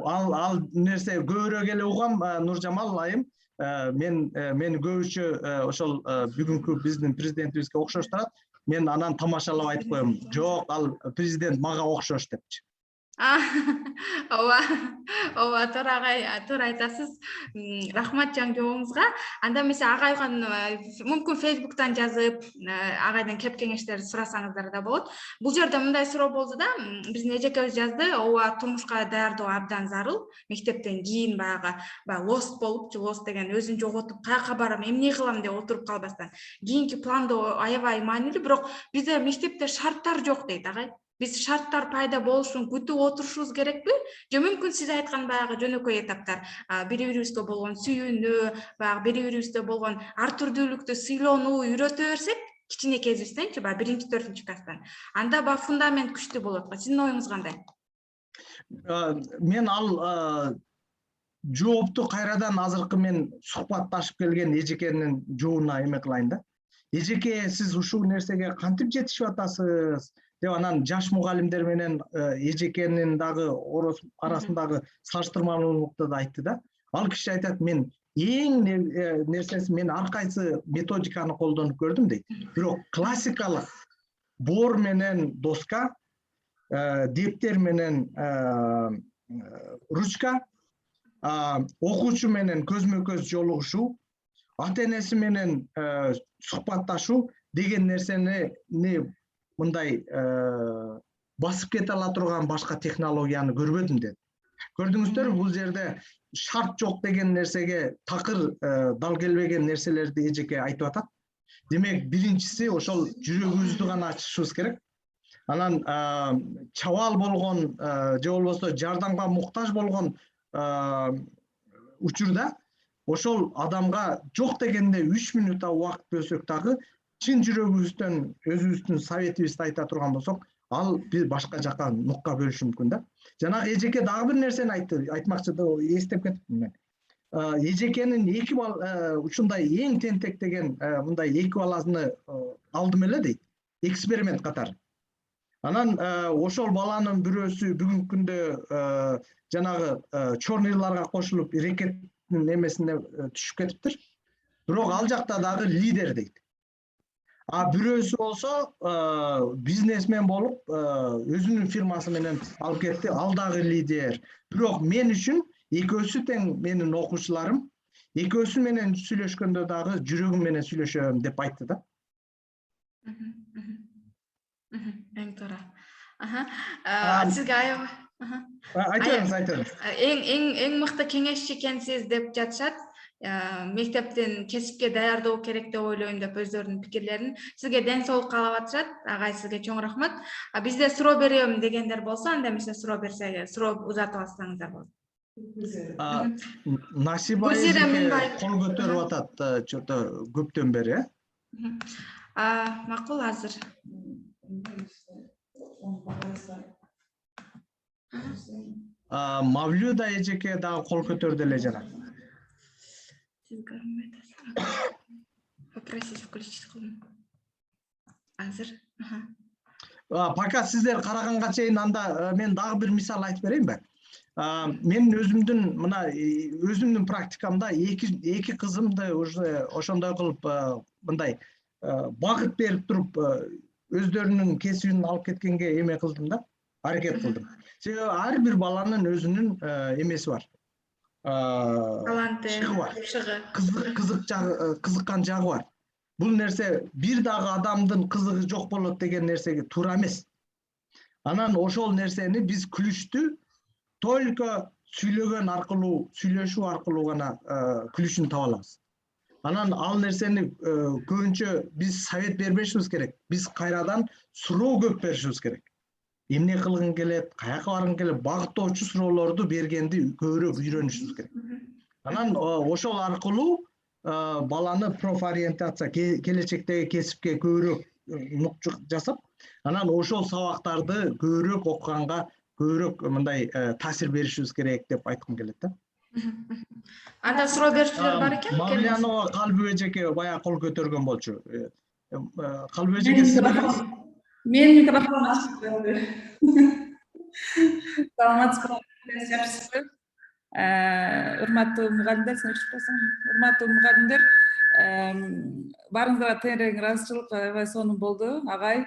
ал нерсе көбүрөөк эле угам, Нуржамал айым, мени көбүнчө ошол бүгүнкү биздин президентибизге окшош турат. Мен анан тамашалап айтып коем, жок, ал президент мага окшош депчи. Ооба, туура айтасыз. Рахмат жаңы жообуңузга. Анда эмесе агайга мүмкүн Facebook'тан жазып, агайдан кеп кеңештерди сурасаңыздар да болот. Бул жерде мындай суроо болду да, биздин эжекебиз жазды, ооба, турмушка даярдоо абдан зарыл. Мектептен кийин баягы лост болупчу, лост деген өзүн жоготуп, каяка барам, эмне кылам деп отуруп калбастан. Кийинки пландоо аябай маанилүү, бирок бизде мектепте шарттар жок дейт агай. Biz şartlar payda boluşun күтүп отурушубуз керекпи? Же мүмкүн сиз айткан баягы жөнөкөй этаптар, бири-бирибизге болгон сүйүүнү, баягы бири-бирибизге болгон ар түрдүүлүктү сыйлоону үйрөтө берсек, кичине кезибизденчи, баягы 1-4 класстан. Анда баягы фундамент күчтүү болот. Сиздин оюңуз кандай? Мен ал жоопту кайрадан азыркы мен сухбатташып келген эжекенин жообуна эме кылайын да. Эжеке, сиз ушул нерсеге кантип жетишип атасыз? Деп анан жаш мугалимдер менен эжекенин дагы арасындагы салыштырмалуулукту да айтты да. Ал киши айтат, мен эң нерсеси, мен ар кайсы методиканы колдонуп көрдүм дейт. Бирок классикалык бор менен доска, дептер менен ручка, окуучу менен көзмө-көз жолугушуу, ата-энеси менен сухбатташуу деген нерсени мындай басып кете ала турган башка технологияны көрбөдүм деді. Көрдүңүздөр, бул жерде шарт жок деген нерсеге такыр дал келбеген нерселерди эжеке айтып атат. Демек, биринчиси ошол жүрөгүбүздү гана ачышыбыз керек. Анан чабал болгон же болбосо жардамга муктаж болгон учурда ошол адамга жок дегенде 3 минут убакыт бөлсөк дагы, чын жүрөгүбүздөн өзүбүздүн советибизди айта турган болсок, ал бир башка жака нукка бөлүшү мүмкүн да. Жанагы эжеке дагы бир нерсени айтты, айтмакчы да, эстеп кетиптим мен. Эжекенин 2 бала ушундай эң тентек деген мындай 2 баласыны алдым эле дейт, эксперимент катары. Анан ошол баланын бирөөсү бүгүнкү күндө жанагы чорныйларга кошулуп рекеттин эмесине түшүп кетиптир. Бирок ал жакта дагы лидер дейт. Бирөөсү болсо бизнесмен болуп, өзүнүн фирмасы менен алып кетти, ал дагы лидер. Бирок мен үчүн экөөсү тең менин окуучуларым, экөөсү менен сүйлөшкөндө дагы жүрөгүм менен сүйлөшөм деп айтты да. Эң туура. Сизге айтыңыз. Эң мыкты кеңешчи экенсиз деп жатышат. Мектептен кесипке даярдоо керек деп ойлойм деп өздөрүнүн пикирлерин. Сизге ден соолук каалап атышат. Агай, сизге чоң рахмат. Бизде суроо берем дегендер болсо, анда эмесе суроо берсе, суроо узатып алсаңыздар болот. Насиба кол көтөрүп атат, чото көптөн бери, Макул, азыр. Мавлюда эжеке дагы кол көтөрдү эле жана. Попросить включить. Азыр. Пока сиздер караганга чейин анда мен дагы бир мисал айтып берейинби? Мен өзүмдүн практикамда эки кызымды уже ошондой кылып мындай багыт берип туруп өздөрүнүн кесибин алып кеткенге эме кылдым да, аракет кылдым. Себеби ар бир баланын өзүнүн эмеси бар. Таланты, кызыккан жагы бар. Бул нерсе бир дагы адамдын кызыгы жок болот деген нерсеге туура эмес. Анан ошол нерсени биз күлүштү только сүйлөгөн аркылуу, сүйлөшүү аркылуу гана күлүшүн таба алабыз. Анан ал нерсени көбүнчө биз совет бербешибиз керек. Биз кайрадан суроо көп беришибиз керек. Эмне кылгың келет, каяка баргың келет, багыттоочу суроолорду бергенди көбүрөөк үйрөнүшүбүз керек. Анан ошол аркылуу баланы профориентация, келечектеги кесипке көбүрөөк нук жасап, анан ошол сабактарды көбүрөөк окуганга көбүрөөк мындай таасир беришибиз керек деп айткым келет да. Анда суроо берүүчүлөр бар экен. Мавлянова Калбү эжеке баягы кол көтөргөн болчу. Калбү эжеке сиз билесиз? Мен микрофон ачып берди. Саламатсызбы? Урматтуу мугалимдер, сен өчүп турасың. Урматтуу мугалимдер, баарыңыздарга терең ыраазычылык, аябай сонун болду. Агай,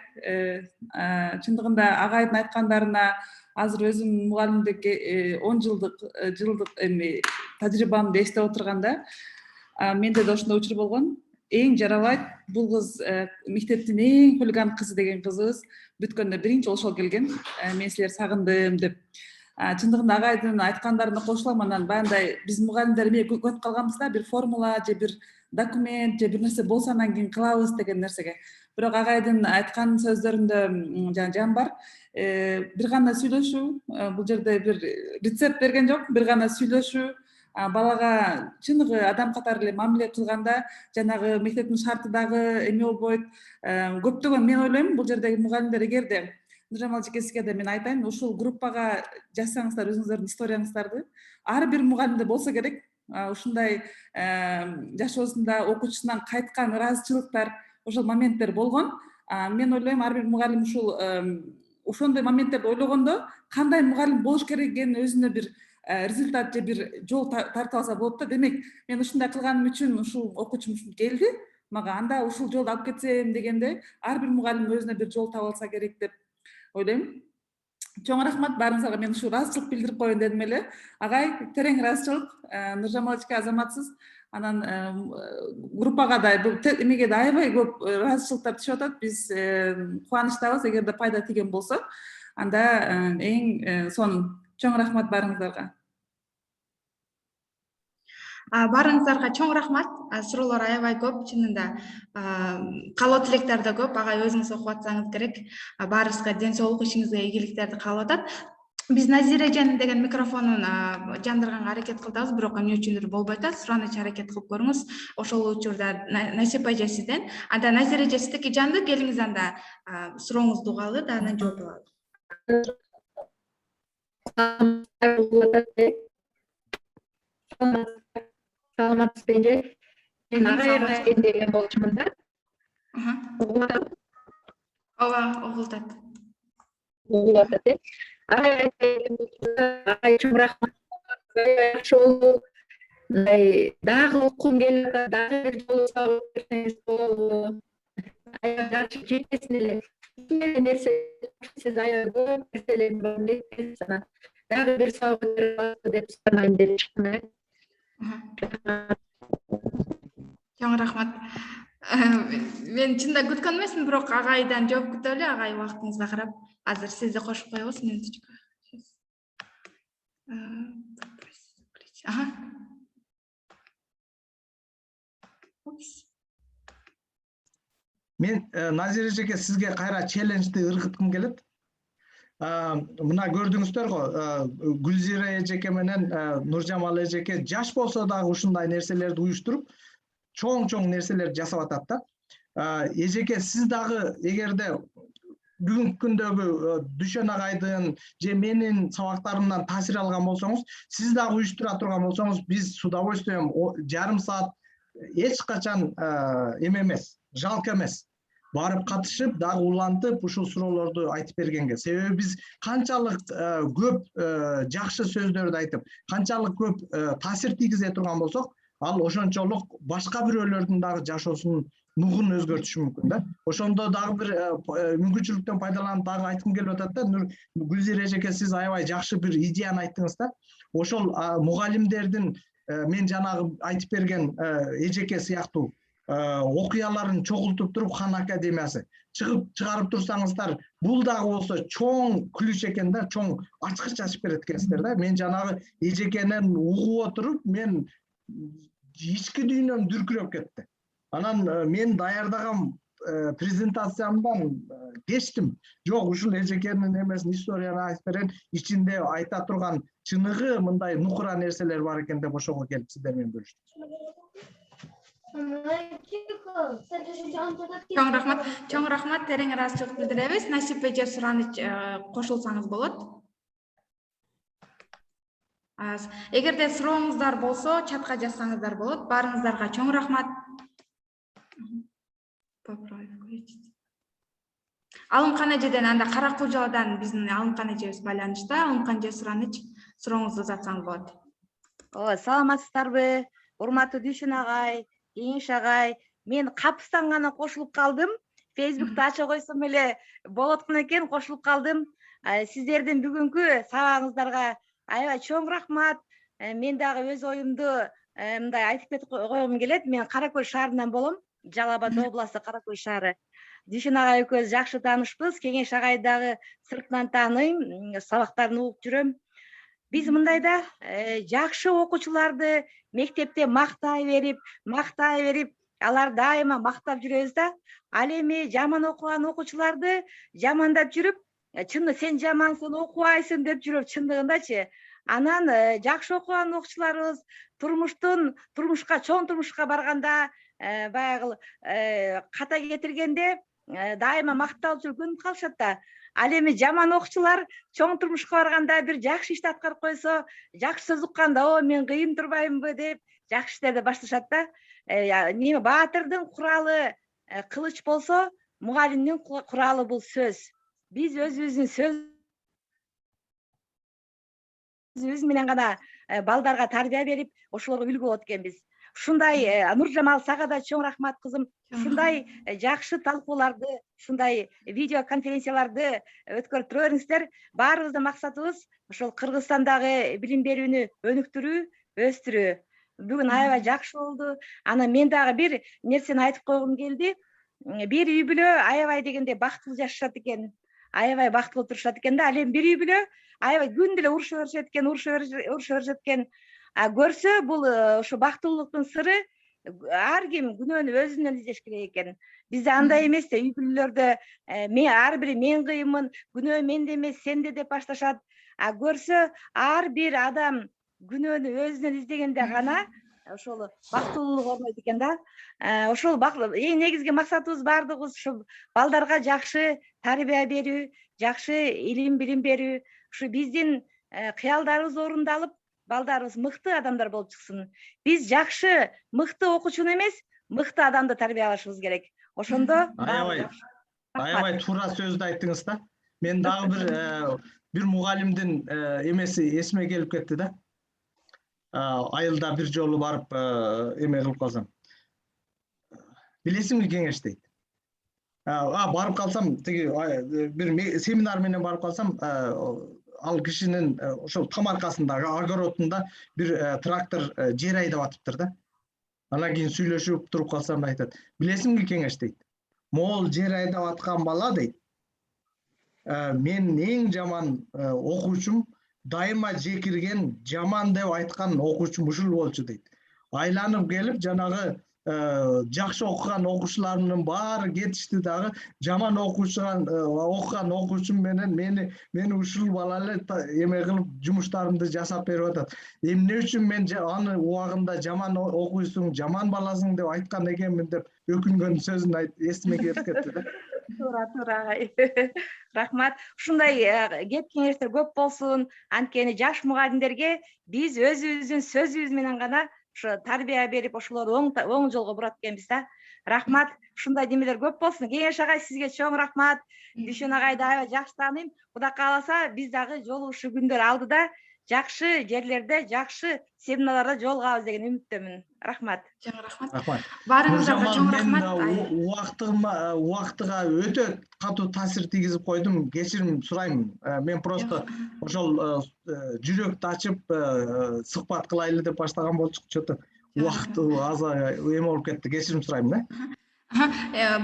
чындыгында агайдын айткандарына азыр өзүм мугалимдик 10 жылдык эми тажрыйбамды эстеп отурганда, менде да ошондой учур болгон. Эң жарабайт, бул кыз мектептин эң хулиган кызы деген кызыбыз бүткөндө биринчи ошол келген. Мен силерди сагындым деп. Чындыгында агайдын айткандарына кошулам. Анан баягындай биз мугалимдер эмне көтүп калганбыз да, бир формула же бир документ же бир нерсе болсо анан кийин кылабыз деген нерсеге. Бирок агайдын айткан сөздөрүндө жан бар. Бир гана сүйлөшүү, бул жерде бир рецепт берген жок, бир гана сүйлөшүү, балага чыныгы адам катары эле мамиле кылганда жанагы мектептин шарты дагы эме болбойт. Көптөгөн мен ойлойм, бул жердеги мугалимдер эгерде Нуржамал эжеке сизге да мен айтайын, ушул группага жазсаңыздар өзүңүздөрдүн историяңыздарды, ар бир мугалимде болсо керек. Ушундай жашоосунда окуучусунан кайткан ыраазычылыктар, ошол моменттер болгон. Мен ойлойм, ар бир мугалим ошондой моменттерди ойлогондо кандай мугалим болуш керек экенин өзүнө бир результат же бир жол тартып алса болот да. Демек, мен ушундай кылганым үчүн ушул окуучум келди. Мага анда ушул жолду алып кетсем дегенде, ар бир мугалим өзүнө бир жол таба алса керек деп ойлойм. Чоң рахмат баарыңыздарга. Мен ушу ыраазычылык билдирип коеюн дедим эле. Агай, терең ыраазычылык. Нуржамал эжеке азаматсыз. Анан группага да бул эмеге да аябай көп ыраазычылыктар түшүп атат. Биз кубанычтабыз, эгерде пайда тийген болсо. Анда эң сонун. Чоң рахмат баарыңыздарга. Баарыңыздарга чоң рахмат. Суроолор аябай көп, чынында. Каалоо тилектер да көп. Агай өзүңүз окуп атсаңыз керек. Баарыбызга ден соолук, ишиңизге ийгиликтерди каалап атат. Биз Назира эженин деген микрофонун жандырганга аракет кылдыбыз, бирок эмне үчүндүр болбой атат. Сураныч аракет кылып көрүңүз. Ошол учурда Насипа эже сизден. Анда Назира эже сиздики жанды, келиңиз анда сурооңузду угалы да анан жооп алалы. Саламатсызбы эже. Мен агайга деген болчумун да. Ооба, угултат. Угултат. Агай чоң рахмат. Жакшы болду. Дагы окугум келип атат, дагы бир жолу сабак берсеңиз болобу? Аябай жакшы жетесин эле. Нерсе сиз аябай көп нерселерди билдириңиз. Дагы бир сабак берип деп санайм деп чыктым. Чоң рахмат. Мен чында күткөн эмесмин, бирок агайдан жооп күтөлү. Агай убактыңызга карап, азыр сизди кошуп коебуз. Мен Назира эжеке сизге кайра челленджди ыргыткым келет. Мына көрдүңүздөр го, Гүлзира эжеке менен Нуржамал эжеке жаш болсо дагы ушундай нерселерди уюштуруп, чоң нерселерди жасап атат да. Эжеке сиз дагы эгерде бүгүнкү күндөгү Дүшөн агайдын же менин сабактарымдан таасир алган болсоңуз, сиз дагы уюштура турган болсоңуз, биз с удовольствием жарым саат эч качан эме эмес, жалко эмес. Барып катышып, дагы улантып, ушул суроолорду айтып бергенге. Себеби биз канчалык көп жакшы сөздөрдү айтып, канчалык көп таасир тийгизе турган болсок, ал ошончолук башка бирөөлөрдүн дагы жашоосунун нугун өзгөртүшү мүмкүн да. Ошондо дагы бир мүмкүнчүлүктөн пайдаланып дагы айткым келип атат да. Гүлзира эжеке сиз аябай жакшы бир идеяны айттыңыз да. Ошол мугалимдердин мен жанагы айтып берген эжеке сыяктуу окуяларын чогултуп туруп Хан академиясы чыгарып турсаңыздар, бул дагы болсо чоң ключ экен да, чоң ачкыч ачып берет экенсиздер да. Мен жанагы эжекенен угуп отуруп, мен ички дүйнөм дүркүрөп кетти. Анан мен даярдаган презентациямдан кечтим. Жок, ушул эжекенин эмесин историяны айтып берен, ичинде айта турган чыныгы мындай нукура нерселер бар экен деп ошого келип сиздер менен бөлүштүм. Чоң рахмат, терең ыраазычылык билдиребиз. Насип эже сураныч кошулсаңыз болот. Эгерде сурооңуздар болсо, чатка жазсаңыздар болот. Баарыңыздарга чоң рахмат. Алымкан эжеден анда Каракожоодон биздин Алымкан эжебиз байланышта. Алымкан эже сурооңузду узатсаңыз болот. Саламатсыздарбы? Урматтуу Дүйшүн агай, Кеңеш агай. Мен капыстан гана кошулуп калдым. Фейсбукту ача койсом эле болоткон экен, кошулуп калдым. Сиздердин бүгүнкү сабагыңыздарга аябай чоң рахмат. Мен дагы өз оюмду мындай айтып кетип койгум келет. Мен Кара Көл шаарынан болом. Жалал Абад областы Кара Көл шаары. Дүйшүн агай экөөбүз жакшы таанышпыз. Кеңеш агай дагы сыртынан тааныйм, сабактарын угуп жүрөм. Биз мындайда жакшы окуучуларды мектепте мактай берип, алар дайыма мактап жүрөбүз да. Ал эми жаман окуган окуучуларды жамандап жүрүп, чын сен жамансың, окубайсың деп жүрөп, чындыгындачы. Анан жакшы окуган окуучуларыбыз чоң турмушка барганда, баягы ката кетиргенде дайыма макталып жүрүп калышат да. Ал эми жаман окуучулар чоң турмушка барганда бир жакшы ишти аткарып койсо, жакшы сөз укканда, мен кыйын турбаймынбы деп жакшы иштерди башташат да. Баатырдын куралы кылыч болсо, мугалимдин куралы бул сөз. Биз өзүбүздүн сөзүбүз менен гана балдарга тарбия берип, ошолорго үлгү болот экенбиз. Ушундай Нуржамал сага да чоң рахмат кызым. Ушундай жакшы талкууларды, ушундай видео конференцияларды өткөрүп тура бериңиздер. Баарыбыздын максатыбыз ошол Кыргызстандагы билим берүүнү өнүктүрүү, өстүрүү. Бүгүн аябай жакшы болду. Анан мен дагы бир нерсени айтып койгум келди. Бир үй бүлө аябай дегенде бактылуу жашашат экен. Аябай бактылуу турушат экен да. Ал эми бир үй бүлө аябай күн деле уруша беришет экен. Көрсө бул ошо бактылуулуктун сыры ар ким күнөөнү өзүнөн издеш керек экен. Бизде андай эмес да, үй бүлөлөрдө ар бири мен кыйынмын, күнөө менде эмес, сенде деп башташат. Көрсө ар бир адам күнөөнү өзүнөн издегенде гана ошол бактылуулук орнойт экен да. Ошол эң негизги максатыбыз баардыгыбыз ушу балдарга жакшы тарбия берүү, жакшы илим билим берүү. Ушу биздин кыялдарыбыз орундалып, балдарыбыз мыкты адамдар болуп чыксын. Биз жакшы, мыкты окуучуну эмес, мыкты адамды тарбиялашыбыз керек. Ошондо аябай туура сөздү айттыңыз да. Мен дагы бир мугалимдин эмеси эсиме келип кетти да. Айылда бир жолу барып эме кылып калсам. Билесиңби Кеңеш дейт. Барып калсам, тиги бир семинар менен барып калсам, ал кишинин ошол тамаркасындагы огородунда бир трактор жер айдап атыптыр да. Анан кийин сүйлөшүп туруп калсам айтат. Билесиңби Кеңеш дейт. Могул жер айдап аткан бала дейт. Мен эң жаман окуучум, дайыма жекирген, жаман деп айткан окуучум ушул болчу дейт. Айланып келип жанагы жакшы окуган окуучуларымдын баары кетишти дагы, жаман окуган окуучум менен мени ушул бала эле эме кылып жумуштарымды жасап берип атат. Эмне үчүн мен аны убагында жаман окуйсуң, жаман баласың деп айткан экенмин деп өкүнгөн сөзүн эсиме келип кетти да. Туура. Рахмат. Ушундай кеп кеңештер көп болсун. Анткени жаш мугалимдерге биз өзүбүздүн сөзүбүз менен гана ошо тарбия берип, ошолорду оң жолго бурат экенбиз да. Рахмат. Ушундай демелер көп болсун. Кеңеш агай, сизге чоң рахмат. Дүйшөн агайды аябай жакшы тааныйм. Кудай кааласа, биз дагы жолугушуу күндөр алдыда жакшы жерлерде, жакшы семиналарда жолугабыз деген үмүттөмүн. Рахмат. Чоң рахмат. Баарыңыздарга чоң рахмат. Убактыга өтө катуу таасир тийгизип койдум. Кечирим сурайм. Мен просто ошол жүрөктү ачып сыхбат кылайлы деп баштаган болчук. Чөтө убакыт аз эме болуп кетти. Кечирим сурайм да.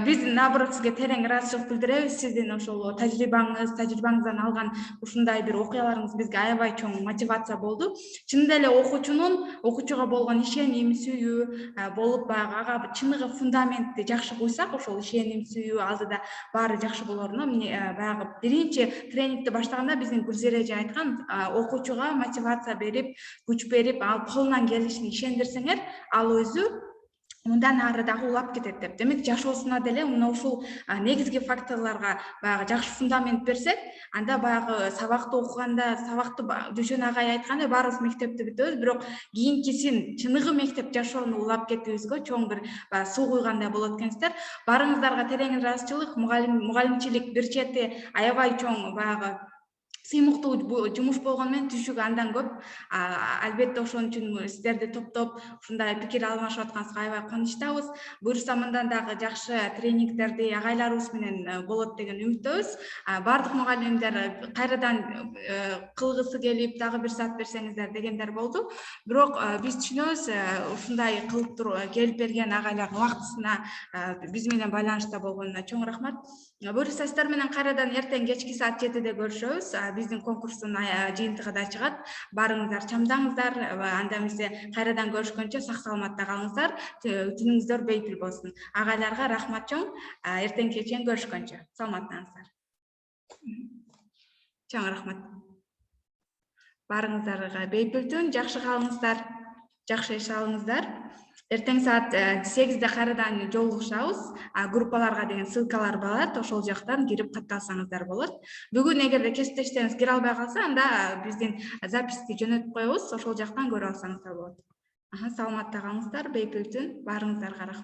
Биз наоборот сизге терең ыраазычылык билдиребиз. Сиздин ошол тажрыйбаңыздан алган ушундай бир окуяларыңыз бизге аябай чоң мотивация болду. Чынында эле окуучуга болгон ишеним, сүйүү болуп, баягы ага чыныгы фундаментти жакшы куйсак, ошол ишеним, сүйүү алдыда баары жакшы болоруна, баягы биринчи тренингди баштаганда биздин Гүлзира эже айткан, окуучуга мотивация берип, күч берип, ал колунан келишин ишендирсеңер, ал өзү мындан ары дагы улап кетет деп. Демек жашоосуна деле мына ушул негизги факторлорго баягы жакшы фундамент берсек, анда баягы сабакты окуганда, сабакты Дүйшөн агай айткандай баарыбыз мектепти бүтөбүз, бирок кийинкисин чыныгы мектеп жашоону улап кетүүбүзгө чоң бир суу куйгандай болот экенсиздер. Барыңыздарга терең ыраазычылык, мугалимчилик бир чети аябай чоң баягы сыймыктуу жумуш болгону менен түшүгү андан көп. Албетте ошон үчүн сиздерди топтоп ушундай пикир алмашып атканыбызга аябай кубанычтабыз. Буюрса мындан дагы жакшы тренингдерди агайларыбыз менен болот деген үмүттөбүз. Бардык мугалимдер кайрадан кылгысы келип дагы бир саат берсеңиздер дегендер болду. Бирок биз түшүнөбүз, ушундай кылып келип берген агайлардын убактысына биз менен байланышта болгонуна чоң рахмат. Буюрса сиздер менен кайрадан эртең кечки саат 7-де көрүшөбүз. Биздин конкурстун жыйынтыгы да чыгат. Барыңыздар, чамдаңыздар. Анда эмесе кайрадан көрүшкөнчө сак саламатта калыңыздар. Түнүңүздөр бейпил болсун. Агайларга рахмат чоң. Эртең кечен көрүшкөнчө саламаттаныңыздар. Чоң рахмат. Барыңыздарга бейпил түн, жакшы калыңыздар. Жакшы иш алыңыздар. Эртең саат 8-де кайрадан жолугушабыз. Группаларга деген ссылкалар бар, ошол жактан кирип катталсаңыздар болот. Бүгүн эгерде кесиптештериңиз кире албай калса, анда биздин записки жөнөтүп коебуз, ошол жактан көрүп алсаңыздар болот. Саламатта калыңыздар, бейпил түн, барыңыздарга рахмат.